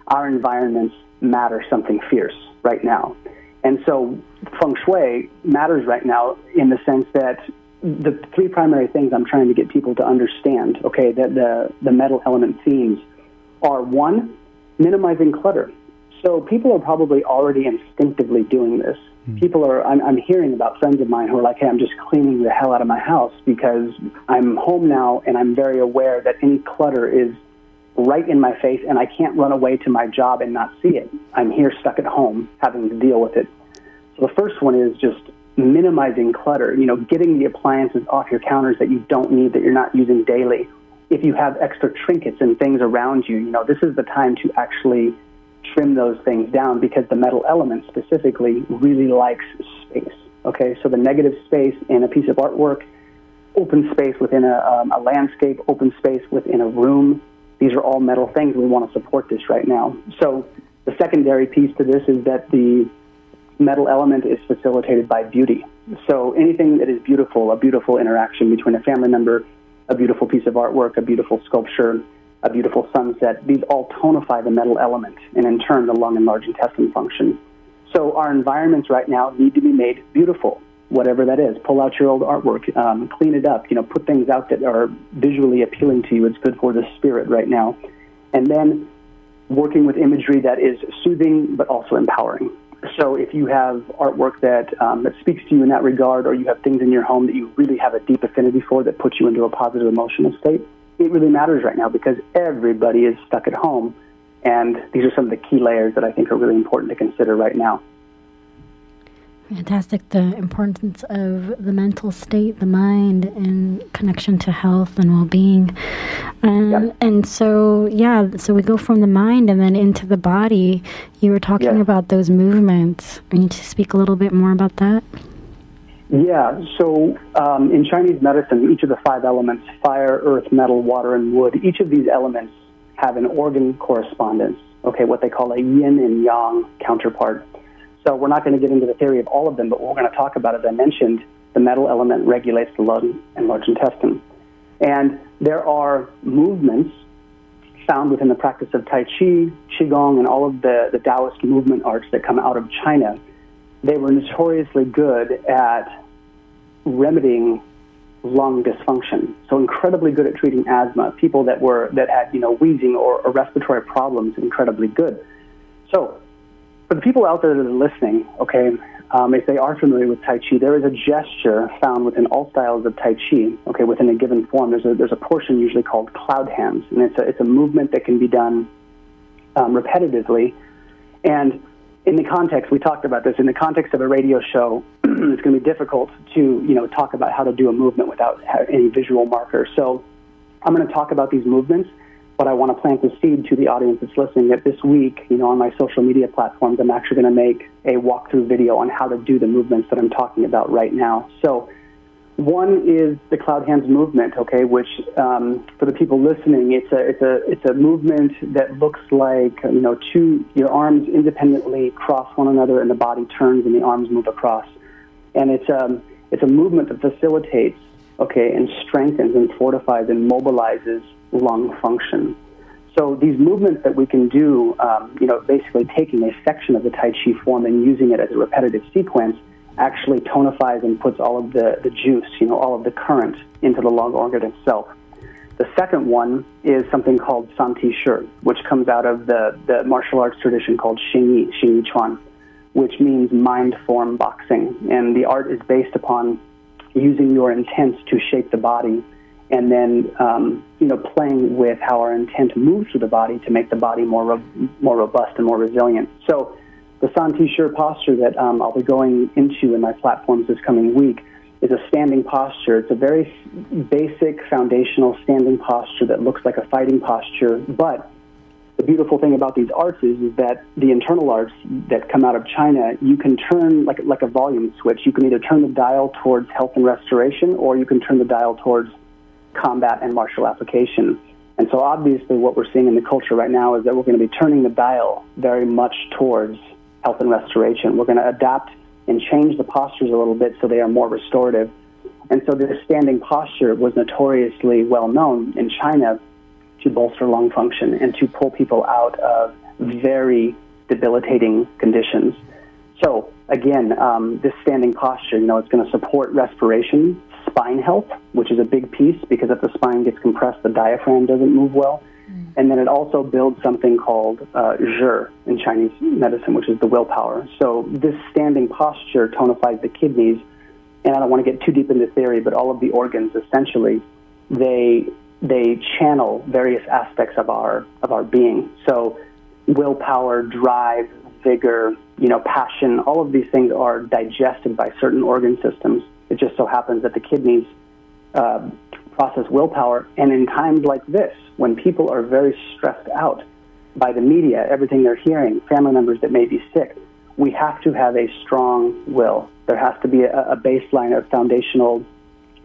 our environments matter something fierce right now. And so feng shui matters right now in the sense that the three primary things I'm trying to get people to understand, that the metal element themes are, one, minimizing clutter. So people are probably already instinctively doing this. People are, I'm hearing about friends of mine who are like, hey, I'm just cleaning the hell out of my house because I'm home now and I'm very aware that any clutter is right in my face and I can't run away to my job and not see it. I'm here stuck at home having to deal with it. So the first one is just minimizing clutter, getting the appliances off your counters that you don't need, that you're not using daily. If you have extra trinkets and things around you, this is the time to actually trim those things down because the metal element specifically really likes space. So the negative space in a piece of artwork, open space within a landscape, open space within a room, these are all metal things. We want to support this right now. So the secondary piece to this is that the metal element is facilitated by beauty. So anything that is beautiful, a beautiful interaction between a family member, a beautiful piece of artwork, a beautiful sculpture, a beautiful sunset, these all tonify the metal element, and in turn, the lung and large intestine function. So our environments right now need to be made beautiful, whatever that is. Pull out your old artwork, clean it up, put things out that are visually appealing to you. It's good for the spirit right now. And then working with imagery that is soothing but also empowering. So if you have artwork that speaks to you in that regard, or you have things in your home that you really have a deep affinity for that puts you into a positive emotional state, it really matters right now because everybody is stuck at home. And these are some of the key layers that I think are really important to consider right now. Fantastic. The importance of the mental state, the mind, and connection to health and well-being. And so we go from the mind and then into the body. You were talking about those movements. I need to speak a little bit more about that. Yeah, so in Chinese medicine, each of the 5 elements, fire, earth, metal, water, and wood, each of these elements have an organ correspondence, what they call a yin and yang counterpart. So we're not going to get into the theory of all of them, but what we're going to talk about, as I mentioned, the metal element regulates the lung and large intestine. And there are movements found within the practice of Tai Chi, Qigong, and all of the Taoist movement arts that come out of China. They were notoriously good at remedying lung dysfunction. So incredibly good at treating asthma. People that had wheezing or respiratory problems, incredibly good. So for the people out there that are listening, okay, if they are familiar with Tai Chi, there is a gesture found within all styles of Tai Chi, okay, within a given form. There's a portion usually called cloud hands, and it's a movement that can be done repetitively. And in the context, we talked about this, in the context of a radio show, it's going to be difficult to, talk about how to do a movement without any visual marker. So I'm going to talk about these movements, but I want to plant the seed to the audience that's listening that this week, on my social media platforms, I'm actually going to make a walkthrough video on how to do the movements that I'm talking about right now. So one is the cloud hands movement, okay, which for the people listening, it's a movement that looks like your arms independently cross one another and the body turns and the arms move across, and it's a movement that facilitates, okay, and strengthens and fortifies and mobilizes lung function. So these movements that we can do, basically taking a section of the Tai Chi form and using it as a repetitive sequence, actually tonifies and puts all of the juice, all of the current into the lung organ itself. The second one is something called Santi Shi, which comes out of the martial arts tradition called Xingyi Chuan, which means mind form boxing. And the art is based upon using your intent to shape the body and then, playing with how our intent moves through the body to make the body more robust and more resilient. So the Santi Shi posture that I'll be going into in my platforms this coming week is a standing posture. It's a very basic, foundational standing posture that looks like a fighting posture. But the beautiful thing about these arts is that the internal arts that come out of China, you can turn like a volume switch. You can either turn the dial towards health and restoration, or you can turn the dial towards combat and martial application. And so obviously what we're seeing in the culture right now is that we're going to be turning the dial very much towards health and restoration. We're going to adapt and change the postures a little bit so they are more restorative. And so this standing posture was notoriously well known in China to bolster lung function and to pull people out of very debilitating conditions. So again, this standing posture, it's going to support respiration, spine health, which is a big piece because if the spine gets compressed, the diaphragm doesn't move well. And then it also builds something called zhi in Chinese medicine, which is the willpower. So this standing posture tonifies the kidneys, and I don't want to get too deep into theory, but all of the organs, essentially, they channel various aspects of our being. So willpower, drive, vigor, passion, all of these things are digested by certain organ systems. It just so happens that the kidneys process willpower, and in times like this, when people are very stressed out by the media, everything they're hearing, family members that may be sick, we have to have a strong will. There has to be a baseline of foundational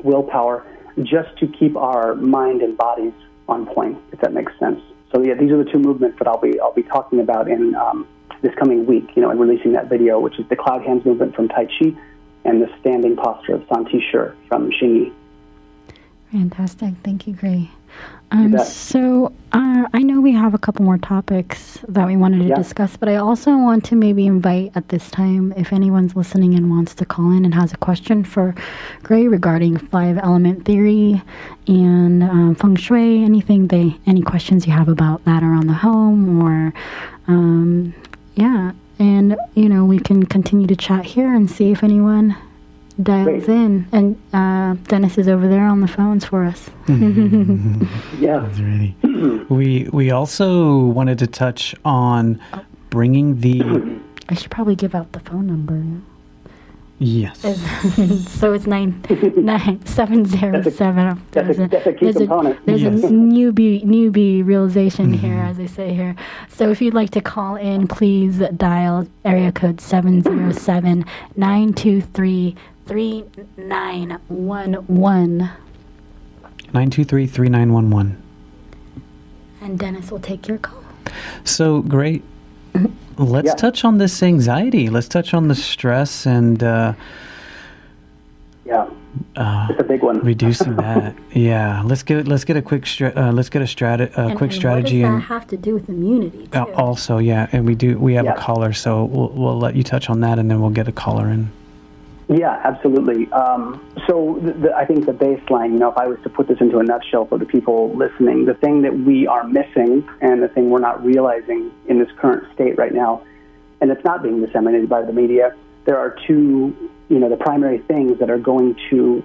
willpower just to keep our mind and bodies on point, if that makes sense. So yeah, these are the two movements that I'll be talking about in this coming week, and releasing that video, which is the cloud hands movement from Tai Chi and the standing posture of Santi Shi from Xingyi. Fantastic. Thank you, Gray. So I know we have a couple more topics that we wanted to discuss, but I also want to maybe invite at this time, if anyone's listening and wants to call in and has a question for Gray regarding 5-element theory and feng shui, any questions you have about that around the home, or and we can continue to chat here and see if anyone dials in. And Dennis is over there on the phones for us. Yeah. That's ready. We also wanted to touch on bringing the... I should probably give out the phone number. Yes. So it's 9707. That's a key component. There's a newbie realization here, as they say here. So if you'd like to call in, please dial area code 707-923-3911. 923-3911. And Dennis will take your call. So, great. Let's touch on this anxiety. Let's touch on the stress and it's a big one. Reducing that. Yeah. Let's get a quick quick strategy. What does that have to do with immunity too? Also, yeah, and we have a caller, so we'll let you touch on that, and then we'll get a caller in. Yeah, absolutely. So I think the baseline, if I was to put this into a nutshell for the people listening, the thing that we are missing and the thing we're not realizing in this current state right now, and it's not being disseminated by the media, there are two, the primary things that are going to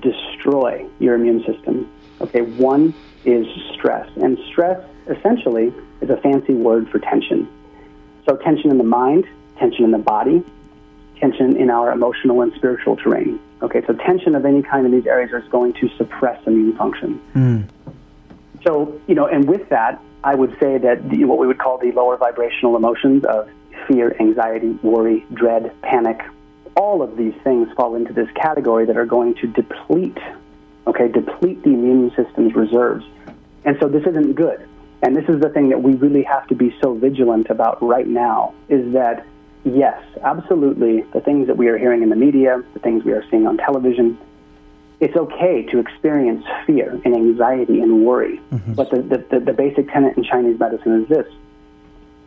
destroy your immune system. Okay, one is stress. And stress, essentially, is a fancy word for tension. So tension in the mind, tension in the body, tension in our emotional and spiritual terrain. Okay, so tension of any kind in these areas is going to suppress immune function. So, and with that, I would say that what we would call the lower vibrational emotions of fear, anxiety, worry, dread, panic, all of these things fall into this category that are going to deplete the immune system's reserves. And so this isn't good. And this is the thing that we really have to be so vigilant about right now, is that, yes, absolutely, the things that we are hearing in the media, the things we are seeing on television, it's okay to experience fear and anxiety and worry. But the basic tenet in Chinese medicine is this.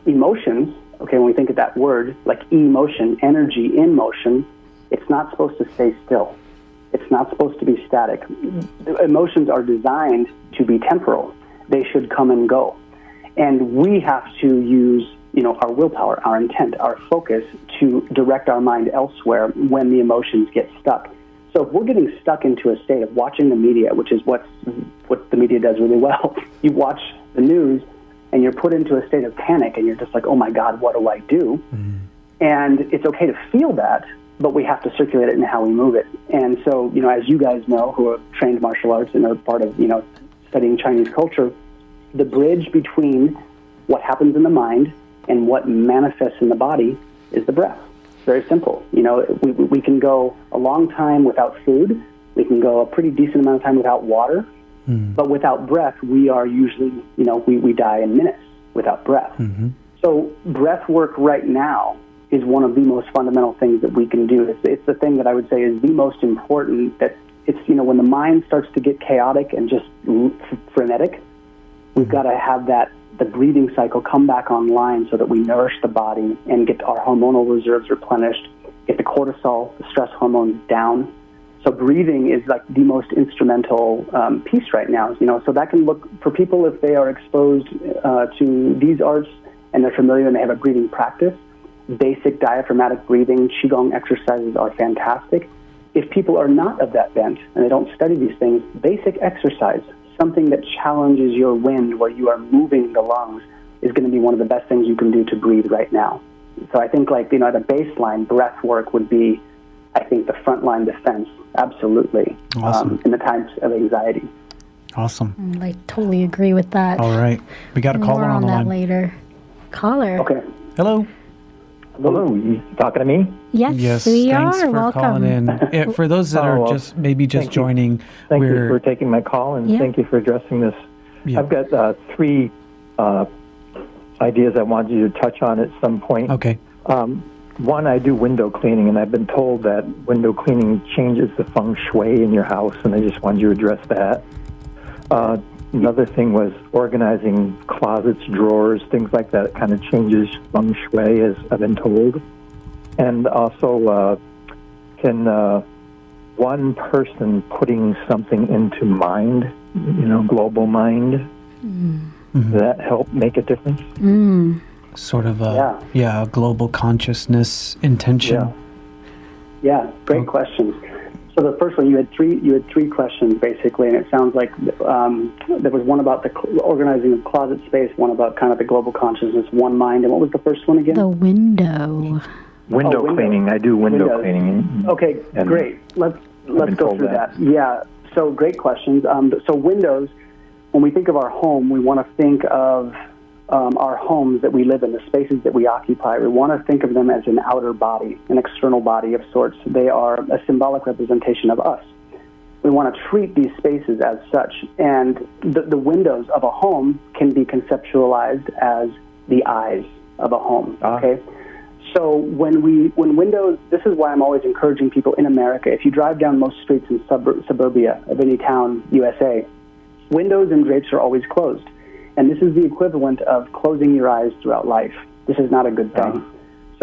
Emotions, okay, when we think of that word, like emotion, energy in motion, it's not supposed to stay still. It's not supposed to be static. Emotions are designed to be temporal. They should come and go. And we have to use, our willpower, our intent, our focus to direct our mind elsewhere when the emotions get stuck. So if we're getting stuck into a state of watching the media, which is what the media does really well, you watch the news and you're put into a state of panic and you're just like, oh my God, what do I do? And it's okay to feel that, but we have to circulate it in how we move it. And so, as you guys know, who are trained martial arts and are part of, studying Chinese culture, the bridge between what happens in the mind and what manifests in the body is the breath. Very simple. We can go a long time without food. We can go a pretty decent amount of time without water. But without breath, we are usually, we die in minutes without breath. So breath work right now is one of the most fundamental things that we can do. It's the thing that I would say is the most important, that it's, when the mind starts to get chaotic and just frenetic, we've got to have the breathing cycle come back online so that we nourish the body and get our hormonal reserves replenished, get the cortisol, the stress hormones down. So breathing is like the most instrumental piece right now. So that can look, for people if they are exposed to these arts and they're familiar and they have a breathing practice, basic diaphragmatic breathing, Qigong exercises are fantastic. If people are not of that bent and they don't study these things, basic exercise, something that challenges your wind where you are moving the lungs, is going to be one of the best things you can do to breathe right now. So I think the baseline breath work would be, I think, the frontline defense, absolutely, Awesome. In the times of anxiety. Awesome. I totally agree with that. All right. We got a caller More on the that line. later. Caller. Okay. Hello. Hello, you talking to me? Yes, we thanks are. for Welcome. calling in. For those that are well, just joining, Thank you for taking my call, and thank you for addressing this. Yeah. I've got three ideas I wanted you to touch on at some point. Okay. One, I do window cleaning, and I've been told that window cleaning changes the feng shui in your house, and I just wanted you to address that. Another thing was organizing closets, drawers, things like that. It kind of changes feng shui, as I've been told. And also, can one person putting something into mind, global mind, does that help make a difference? Sort of a global consciousness intention. Yeah, great questions. So the first one, you had three questions basically, and it sounds like there was one about the organizing of closet space, one about kind of the global consciousness, one mind, and what was the first one again? The window. Window cleaning. I do window cleaning. Okay, great. Let's go through that. Yeah. So great questions. So windows. When we think of our home, we want to think of our homes that we live in, the spaces that we occupy. We want to think of them as an outer body, an external body of sorts. They are a symbolic representation of us. We want to treat these spaces as such. And the windows of a home can be conceptualized as the eyes of a home, okay? So when windows, this is why I'm always encouraging people in America, if you drive down most streets in suburbia of any town, USA, windows and drapes are always closed. And this is the equivalent of closing your eyes throughout life. This is not a good thing.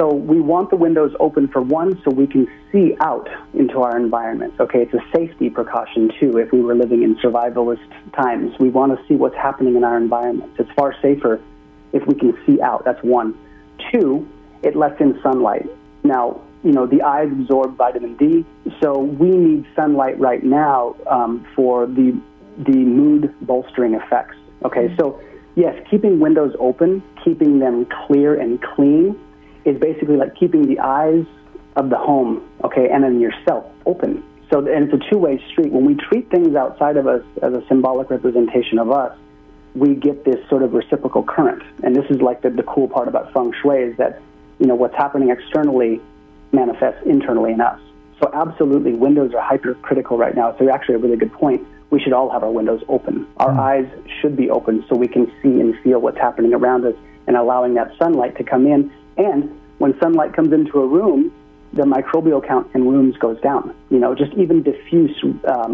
So we want the windows open for one, so we can see out into our environments. Okay, it's a safety precaution too. If we were living in survivalist times, we want to see what's happening in our environments. It's far safer if we can see out. That's one. Two, it lets in sunlight. Now, the eyes absorb vitamin D, so we need sunlight right now for the mood bolstering effects. Okay, so yes, keeping windows open, keeping them clear and clean, is basically like keeping the eyes of the home, okay, and then yourself open. So, and it's a two-way street. When we treat things outside of us as a symbolic representation of us, we get this sort of reciprocal current. And this is like the cool part about feng shui is that, what's happening externally manifests internally in us. So absolutely, windows are hypercritical right now. So actually a really good point. We should all have our windows open. Our eyes should be open so we can see and feel what's happening around us and allowing that sunlight to come in. And when sunlight comes into a room, the microbial count in rooms goes down. Just even diffuse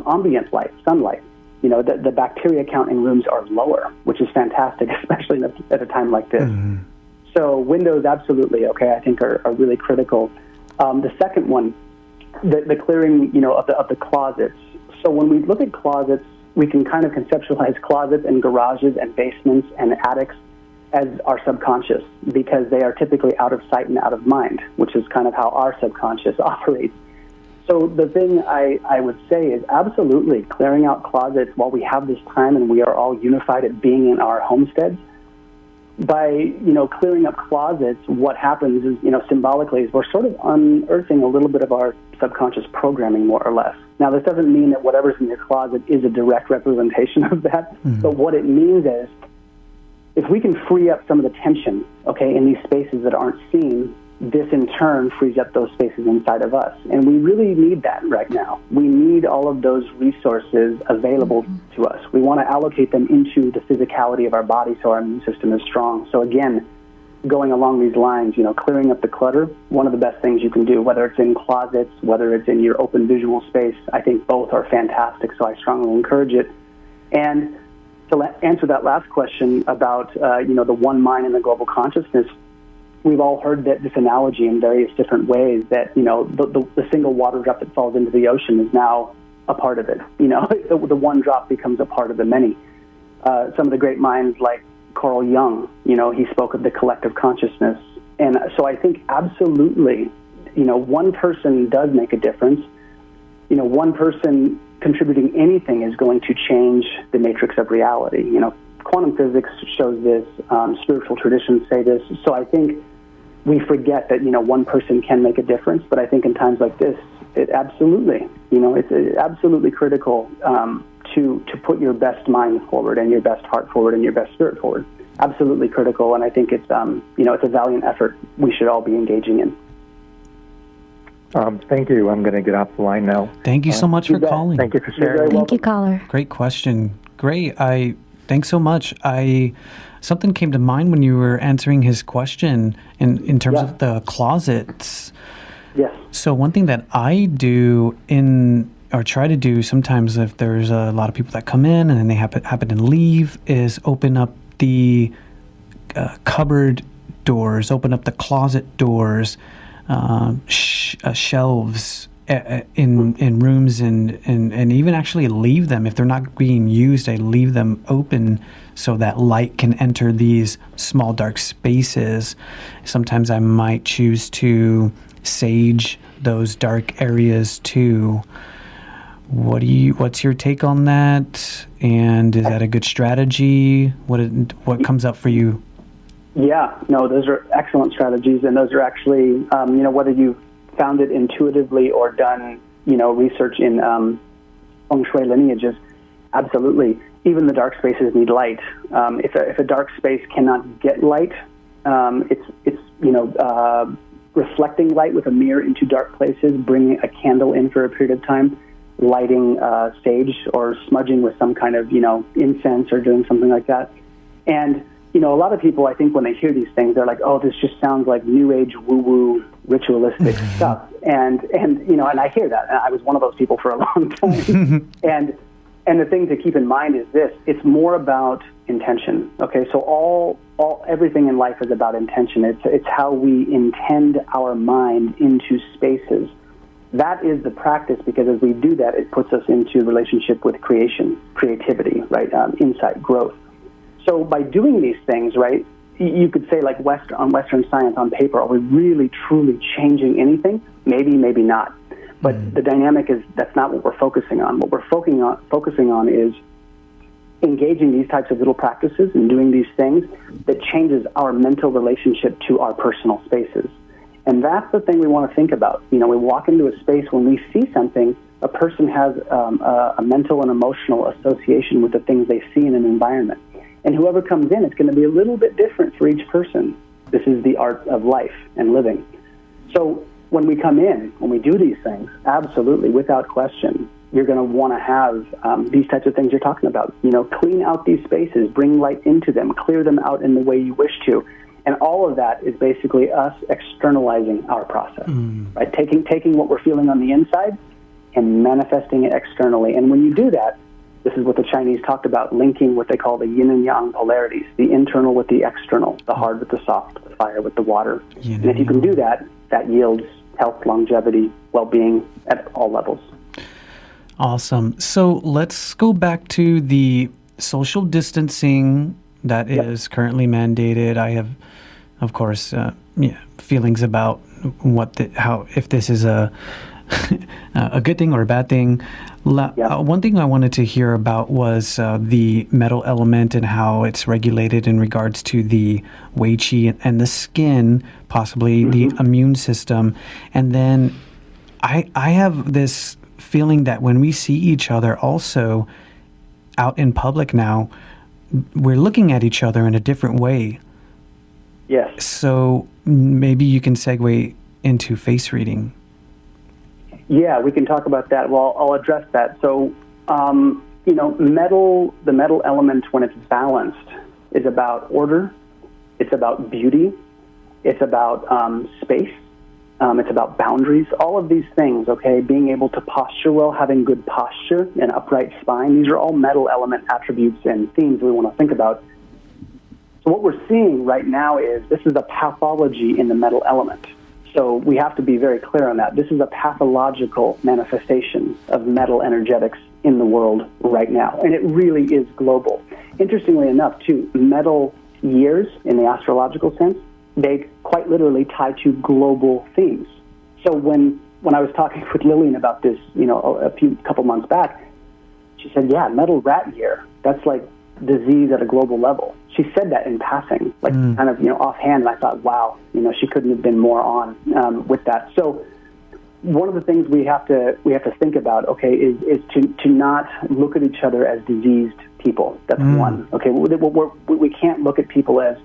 ambient light, sunlight. The bacteria count in rooms are lower, which is fantastic, especially at a time like this. Mm-hmm. So windows, absolutely, okay, I think are really critical. The second one, the clearing, of the closets. So when we look at closets, we can kind of conceptualize closets and garages and basements and attics as our subconscious, because they are typically out of sight and out of mind, which is kind of how our subconscious operates. So the thing I would say is absolutely clearing out closets while we have this time and we are all unified at being in our homesteads. By, clearing up closets, what happens is, symbolically, is we're sort of unearthing a little bit of our subconscious programming, more or less. Now, this doesn't mean that whatever's in your closet is a direct representation of that, but what it means is if we can free up some of the tension, okay, in these spaces that aren't seen, this in turn frees up those spaces inside of us. And we really need that right now. We need all of those resources available to us. We want to allocate them into the physicality of our body so our immune system is strong. So again, going along these lines, clearing up the clutter, one of the best things you can do, whether it's in closets, whether it's in your open visual space, I think both are fantastic, so I strongly encourage it. And to answer that last question about, the one mind and the global consciousness, we've all heard this analogy in various different ways that, the single water drop that falls into the ocean is now a part of it. The one drop becomes a part of the many. Some of the great minds like Carl Jung, he spoke of the collective consciousness. And so I think absolutely, one person does make a difference. One person contributing anything is going to change the matrix of reality. Quantum physics shows this, spiritual traditions say this. So I think we forget that, one person can make a difference. But I think in times like this, it absolutely, it's absolutely critical to put your best mind forward and your best heart forward and your best spirit forward. Absolutely critical. And I think it's, it's a valiant effort we should all be engaging in. Thank you. I'm going to get off the line now. Thank you so much for calling. Thank you for sharing. Thank you, caller. Great question. Great. Thanks so much. Something came to mind when you were answering his question in terms of the closets. Yes. So one thing that I do or try to do sometimes if there's a lot of people that come in and then they happen to leave is open up the cupboard doors, open up the closet doors, shelves in rooms and even actually leave them if they're not being used. I leave them open so that light can enter these small dark spaces. Sometimes I might choose to sage those dark areas too. What's your take on that? And is that a good strategy? What comes up for you? Yeah, no, those are excellent strategies, and those are actually, whether you found it intuitively or done, research in feng shui lineages, absolutely. Even the dark spaces need light. If a dark space cannot get light, it's reflecting light with a mirror into dark places, bringing a candle in for a period of time, lighting sage or smudging with some kind of, incense or doing something like that. And a lot of people, I think, when they hear these things, they're like, "Oh, this just sounds like New Age, woo-woo, ritualistic stuff." And I hear that. And I was one of those people for a long time. And the thing to keep in mind is this: it's more about intention. Okay, so everything in life is about intention. It's how we intend our mind into spaces. That is the practice, because as we do that, it puts us into relationship with creation, creativity, right? Insight, growth. So by doing these things, right, you could say, like on Western science, on paper, are we really, truly changing anything? Maybe, maybe not. But the dynamic is that's not what we're focusing on. What we're focusing on is engaging these types of little practices and doing these things that changes our mental relationship to our personal spaces. And that's the thing we want to think about. We walk into a space, when we see something, a person has a mental and emotional association with the things they see in an environment. And whoever comes in, it's going to be a little bit different for each person. This is the art of life and living. So when we come in, when we do these things, absolutely, without question, you're going to want to have these types of things you're talking about. Clean out these spaces, bring light into them, clear them out in the way you wish to. And all of that is basically us externalizing our process, right? Taking what we're feeling on the inside and manifesting it externally. And when you do that, this is what the Chinese talked about, linking what they call the yin and yang polarities, the internal with the external, the hard with the soft, the fire with the water. And if you can do that, that yields health, longevity, well-being at all levels. Awesome. So let's go back to the social distancing that is currently mandated. I have, of course, feelings about if this is a a good thing or a bad thing. One thing I wanted to hear about was the metal element and how it's regulated in regards to the Wei Qi and the skin, possibly the immune system. And then I have this feeling that when we see each other also out in public now, we're looking at each other in a different way. Yes. So maybe you can segue into face reading. Yeah, we can talk about that. Well, I'll address that. So, the metal element, when it's balanced, is about order. It's about beauty. It's about space. It's about boundaries. All of these things, okay, being able to posture well, having good posture, an upright spine, these are all metal element attributes and themes we want to think about. So what we're seeing right now is this is a pathology in the metal element. So we have to be very clear on that. This is a pathological manifestation of metal energetics in the world right now, and it really is global. Interestingly enough, too, metal years in the astrological sense, they quite literally tie to global themes. So when I was talking with Lillian about this, a couple months back, she said, "Yeah, metal rat year. That's like disease at a global level." She said that in passing, kind of offhand, and I thought, wow, she couldn't have been more on with that. So one of the things we have to think about, okay, is to not look at each other as diseased people. That's one. Okay, we can't look at people as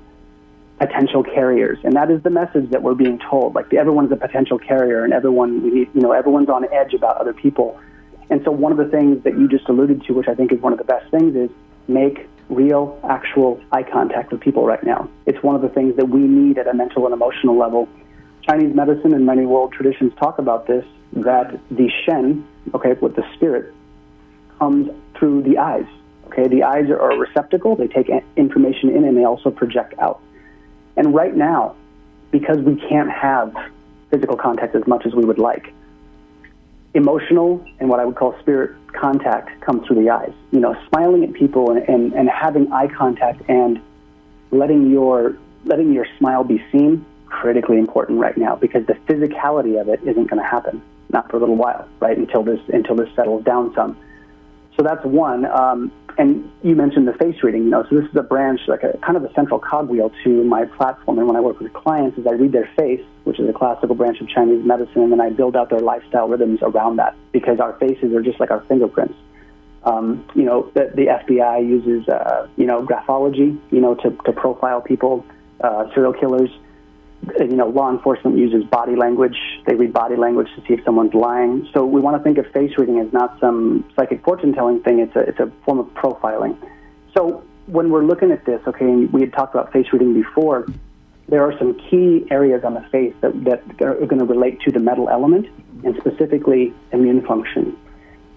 potential carriers, and that is the message that we're being told. Like everyone's a potential carrier, and everyone's on edge about other people. And so one of the things that you just alluded to, which I think is one of the best things, is make real, actual eye contact with people right now. It's one of the things that we need at a mental and emotional level. Chinese medicine and many world traditions talk about this, that the Shen, okay, with the spirit, comes through the eyes. Okay, the eyes are a receptacle. They take information in and they also project out. And right now, because we can't have physical contact as much as we would like, emotional and what I would call spirit contact comes through the eyes. Smiling at people and having eye contact and letting your smile be seen, critically important right now, because the physicality of it isn't going to happen, not for a little while, right? Until this settles down some. So that's one. And you mentioned the face reading, so this is a branch, like a kind of a central cogwheel to my platform. And when I work with clients, is I read their face, which is a classical branch of Chinese medicine, and then I build out their lifestyle rhythms around that, because our faces are just like our fingerprints. The FBI uses, graphology, to profile people, serial killers. Law enforcement uses body language. They read body language to see if someone's lying. So we want to think of face reading as not some psychic fortune-telling thing. It's a form of profiling. So when we're looking at this, okay, and we had talked about face reading before, there are some key areas on the face that are going to relate to the metal element, and specifically immune function.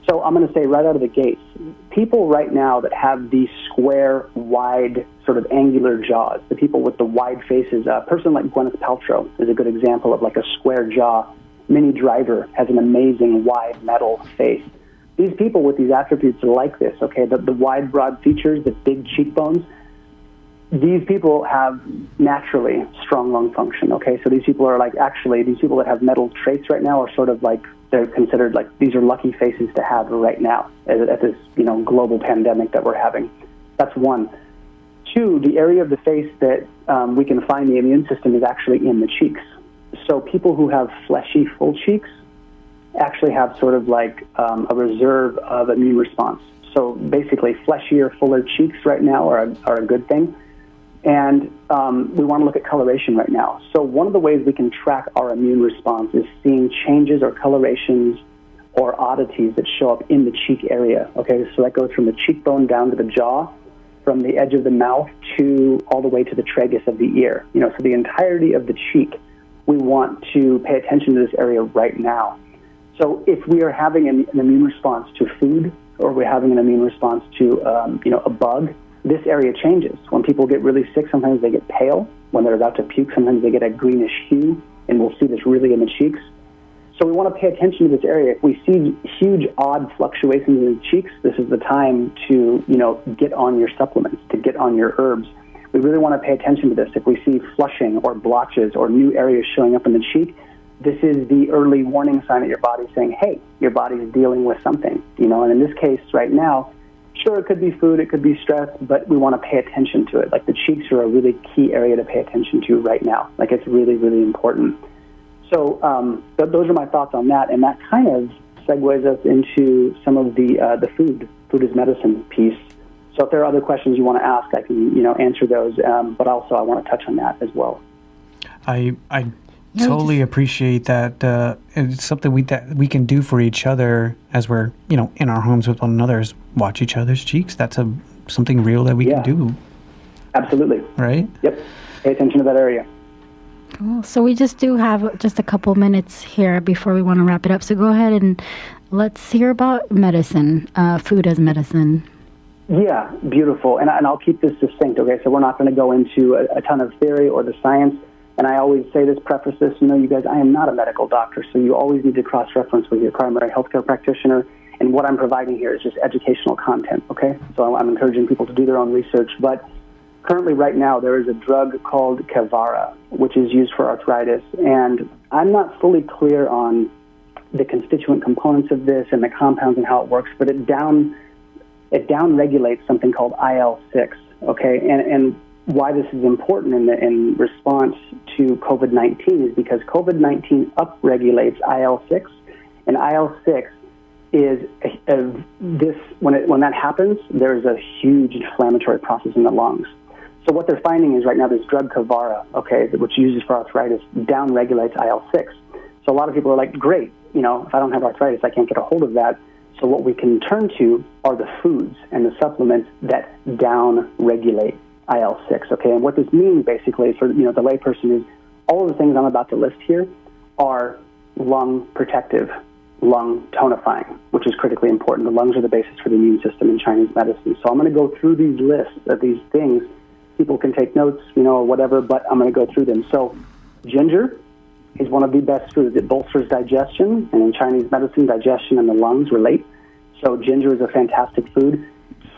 So I'm going to say right out of the gates, people right now that have these square, wide, sort of angular jaws, the people with the wide faces, a person like Gwyneth Paltrow is a good example of like a square jaw. Minnie Driver has an amazing wide metal face. These people with these attributes are like this, okay? The wide, broad features, the big cheekbones, these people have naturally strong lung function, okay? So these people are like, actually, these people that have metal traits right now are sort of like, they're considered like, these are lucky faces to have right now at this, global pandemic that we're having. That's one. Two, the area of the face that we can find the immune system is actually in the cheeks. So people who have fleshy, full cheeks actually have sort of like a reserve of immune response. So basically, fleshier, fuller cheeks right now are a good thing. And we want to look at coloration right now. So one of the ways we can track our immune response is seeing changes or colorations or oddities that show up in the cheek area. Okay, so that goes from the cheekbone down to the jaw, from the edge of the mouth to all the way to the tragus of the ear. So the entirety of the cheek, we want to pay attention to this area right now. So if we are having an immune response to food, or we're having an immune response to a bug, this area changes. When people get really sick, sometimes they get pale. When they're about to puke, sometimes they get a greenish hue, and we'll see this really in the cheeks. So we want to pay attention to this area. If we see huge, odd fluctuations in the cheeks, this is the time to, get on your supplements, to get on your herbs. We really want to pay attention to this. If we see flushing or blotches or new areas showing up in the cheek, this is the early warning sign that your body's saying, hey, your body's dealing with something. And in this case right now, sure, it could be food, it could be stress, but we want to pay attention to it. Like the cheeks are a really key area to pay attention to right now. Like it's really, really important. So those are my thoughts on that, and that kind of segues us into some of the food as medicine piece. So if there are other questions you want to ask, I can answer those, but also I want to touch on that as well. I totally appreciate that. It's something that we can do for each other as we're in our homes with one another, is watch each other's cheeks. That's something real that we can do. Absolutely. Right? Yep. Pay attention to that area. Cool. So we just do have just a couple minutes here before we want to wrap it up. So go ahead and let's hear about medicine, food as medicine. Yeah, beautiful. And I'll keep this succinct, okay? So we're not going to go into a ton of theory or the science. And I always say this, preface this, you guys, I am not a medical doctor, so you always need to cross-reference with your primary healthcare practitioner. And what I'm providing here is just educational content, okay? So I'm encouraging people to do their own research. But currently, right now, there is a drug called Kevara, which is used for arthritis. And I'm not fully clear on the constituent components of this and the compounds and how it works, but it down-regulates something called IL-6, okay? And why this is important in response to COVID-19 is because COVID-19 upregulates IL-6, and IL-6 is when that happens, there's a huge inflammatory process in the lungs. So what they're finding is right now this drug Kevara, okay, which uses for arthritis, down-regulates IL-6. So a lot of people are like, great, if I don't have arthritis, I can't get a hold of that. So what we can turn to are the foods and the supplements that down-regulate IL-6, okay? And what this means basically for, the layperson is all of the things I'm about to list here are lung protective, lung tonifying, which is critically important. The lungs are the basis for the immune system in Chinese medicine. So I'm going to go through these lists of these things. People can take notes, or whatever, but I'm going to go through them. So ginger is one of the best foods. It bolsters digestion, and in Chinese medicine, digestion and the lungs relate. So ginger is a fantastic food.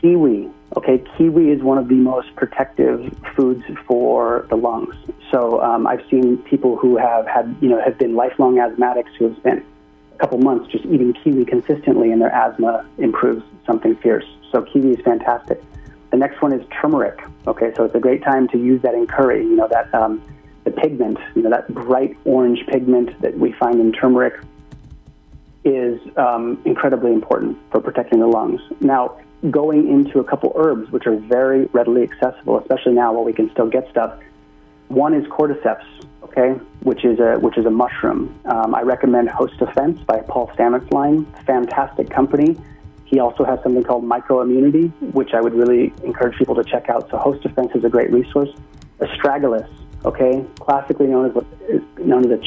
Kiwi, okay, kiwi is one of the most protective foods for the lungs. So I've seen people who have been lifelong asthmatics who have spent a couple months just eating kiwi consistently, and their asthma improves something fierce. So kiwi is fantastic. The next one is turmeric. Okay, so it's a great time to use that in curry. The pigment, that bright orange pigment that we find in turmeric is incredibly important for protecting the lungs. Now, going into a couple herbs, which are very readily accessible, especially now while we can still get stuff. One is cordyceps, okay, which is a mushroom. I recommend Host Defense by Paul Stamets line. Fantastic company. He also has something called Microimmunity, which I would really encourage people to check out. So Host Defense is a great resource. Astragalus, okay, classically known as a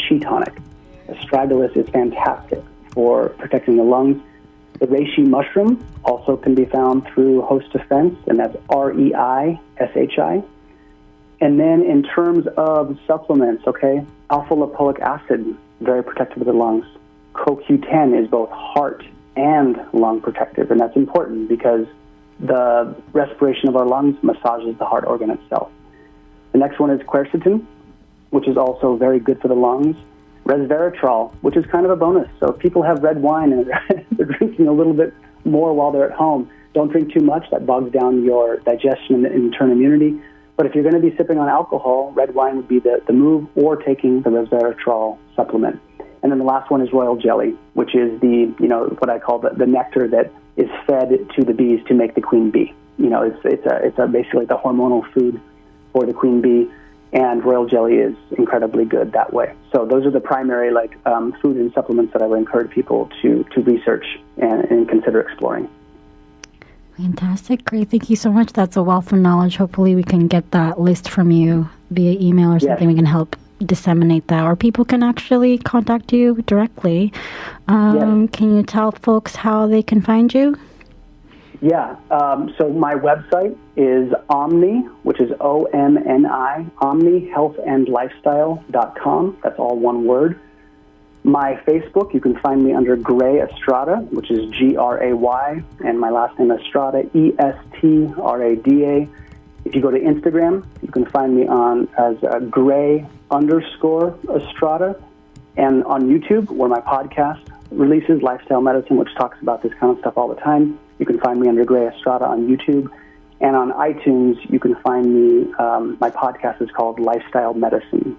chi tonic. Astragalus is fantastic for protecting the lungs. The reishi mushroom also can be found through Host Defense, and that's REISHI. And then in terms of supplements, okay, alpha-lipoic acid, very protective of the lungs. CoQ10 is both heart and lung protective, and that's important because the respiration of our lungs massages the heart organ itself. The next one is quercetin, which is also very good for the lungs. Resveratrol, which is kind of a bonus. So if people have red wine and they're drinking a little bit more while they're at home, don't drink too much. That bogs down your digestion and internal immunity. But if you're going to be sipping on alcohol, red wine would be the move, or taking the resveratrol supplement. And then the last one is royal jelly, which is the, what I call the nectar that is fed to the bees to make the queen bee. It's basically the hormonal food for the queen bee, and royal jelly is incredibly good that way. So those are the primary food and supplements that I would encourage people to research and consider exploring. Fantastic. Great. Thank you so much. That's a wealth of knowledge. Hopefully we can get that list from you via email or something. Yes. We can help disseminate that, or people can actually contact you directly. Yes. Can you tell folks how they can find you? Yeah. So my website is Omni, which is OMNI, OmniHealthAndLifestyle.com. That's all one word. My Facebook, you can find me under Gray Estrada, which is Gray, and my last name Estrada, Estrada. If you go to Instagram, you can find me on as Gray_Estrada, and on YouTube, where my podcast releases, Lifestyle Medicine, which talks about this kind of stuff all the time. You can find me under Gray Estrada on YouTube, and on iTunes, you can find me. My podcast is called Lifestyle Medicine.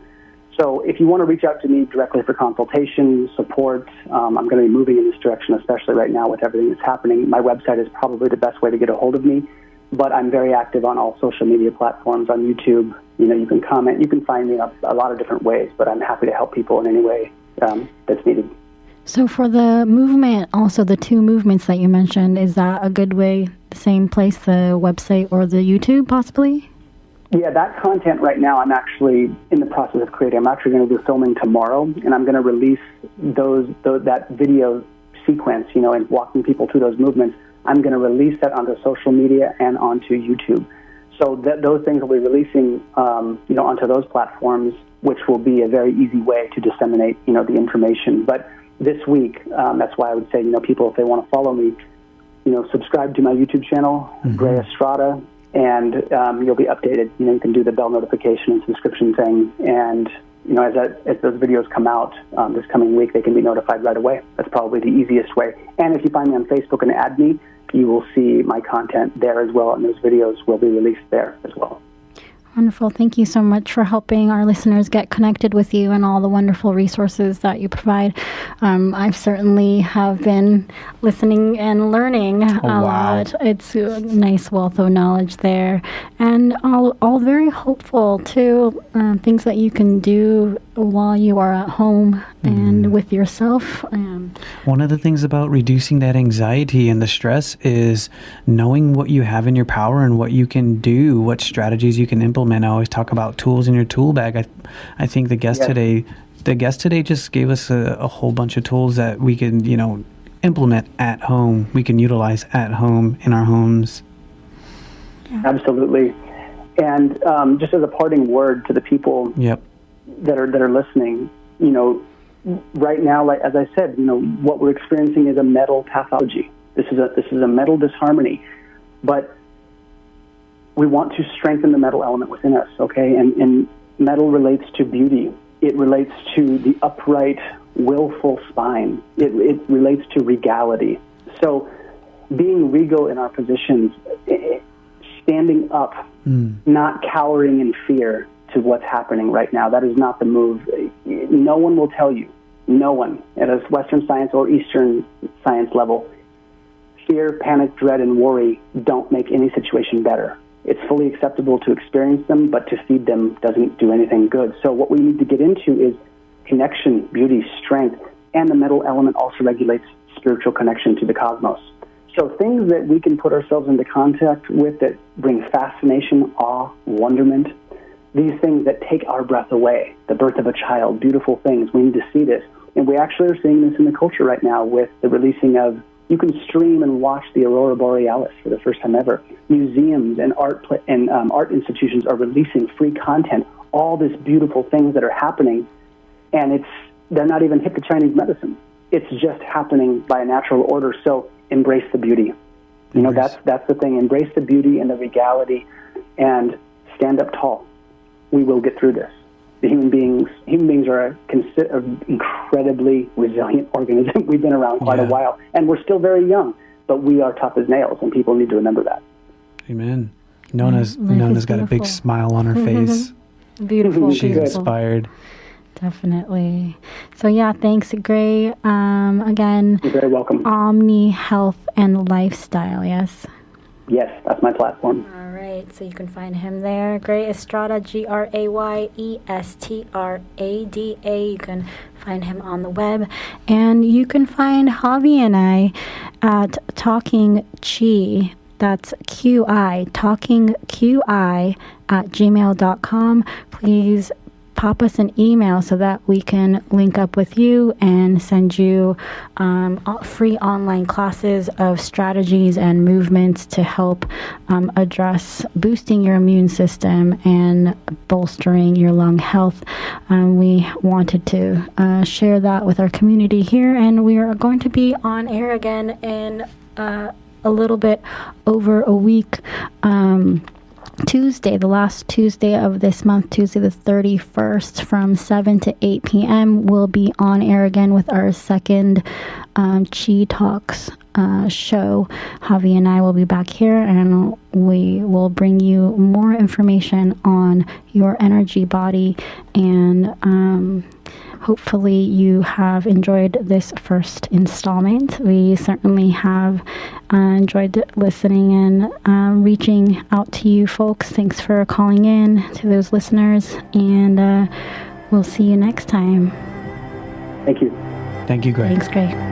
So if you want to reach out to me directly for consultation, support, I'm going to be moving in this direction, especially right now with everything that's happening. My website is probably the best way to get a hold of me, but I'm very active on all social media platforms, on YouTube. You can comment. You can find me a lot of different ways, but I'm happy to help people in any way that's needed. So for the movement, also the two movements that you mentioned, is that a good way, the same place, the website or the YouTube possibly? Yeah, that content right now I'm actually in the process of creating. I'm actually going to do filming tomorrow, and I'm going to release that video sequence, and walking people through those movements. I'm going to release that onto social media and onto YouTube. So those things will be releasing, onto those platforms, which will be a very easy way to disseminate, the information. But this week, that's why I would say, people, if they want to follow me, subscribe to my YouTube channel, Gray Estrada, and you'll be updated. You can do the bell notification and subscription thing, and as those videos come out this coming week, they can be notified right away. That's probably the easiest way. And if you find me on Facebook and add me, you will see my content there as well, and those videos will be released there as well. Wonderful. Thank you so much for helping our listeners get connected with you and all the wonderful resources that you provide. I certainly have been listening and learning a lot. It's a nice wealth of knowledge there, and all very hopeful too. Things that you can do while you are at home and with yourself. One of the things about reducing that anxiety and the stress is knowing what you have in your power and what you can do, what strategies you can implement. I always talk about tools in your tool bag. I think the guest today just gave us a whole bunch of tools that we can, implement at home. We can utilize at home in our homes. Absolutely. And just as a parting word to the people that are listening, right now, like as I said, what we're experiencing is a metal pathology. This is a metal disharmony, but we want to strengthen the metal element within us, okay? And metal relates to beauty. It relates to the upright, willful spine. It relates to regality. So being regal in our positions, standing up, not cowering in fear to what's happening right now. That is not the move. No one will tell you, no one, at a Western science or Eastern science level, fear, panic, dread, and worry don't make any situation better. It's fully acceptable to experience them, but to feed them doesn't do anything good. So what we need to get into is connection, beauty, strength, and the metal element also regulates spiritual connection to the cosmos. So things that we can put ourselves into contact with that bring fascination, awe, wonderment, these things that take our breath away, the birth of a child, beautiful things, we need to see this. And we actually are seeing this in the culture right now with the releasing of You can stream and watch the Aurora Borealis for the first time ever. Museums and art institutions are releasing free content, all these beautiful things that are happening, and they're not even hip to Chinese medicine. It's just happening by a natural order. So embrace the beauty. You know, that's the thing. Embrace the beauty and the regality, and stand up tall. We will get through this. The human beings are an incredibly resilient organism. We've been around quite a while, and we're still very young, but we are tough as nails, and people need to remember that. Amen. Nona's got a big smile on her face. Beautiful. She's inspired. Definitely. So yeah, thanks, Gray. Again, you're very welcome. Omni Health and Lifestyle, yes? Yes, that's my platform. All right, so you can find him there. Gray Estrada, GrayEstrada. You can find him on the web. And you can find Javi and I at Talking Chi. That's QI, Talking QI at gmail.com. Please pop us an email so that we can link up with you and send you free online classes of strategies and movements to help address boosting your immune system and bolstering your lung health. We wanted to share that with our community here, and we are going to be on air again in a little bit over a week. Tuesday, the last Tuesday of this month, Tuesday the 31st, from 7 to 8 p.m., we'll be on air again with our second Chi Talks show. Javi and I will be back here, and we will bring you more information on your energy body, and hopefully you have enjoyed this first installment. We certainly have enjoyed listening and reaching out to you folks. Thanks for calling in, to those listeners, and we'll see you next time. Thank you. Thank you, Gray. Thanks, Gray.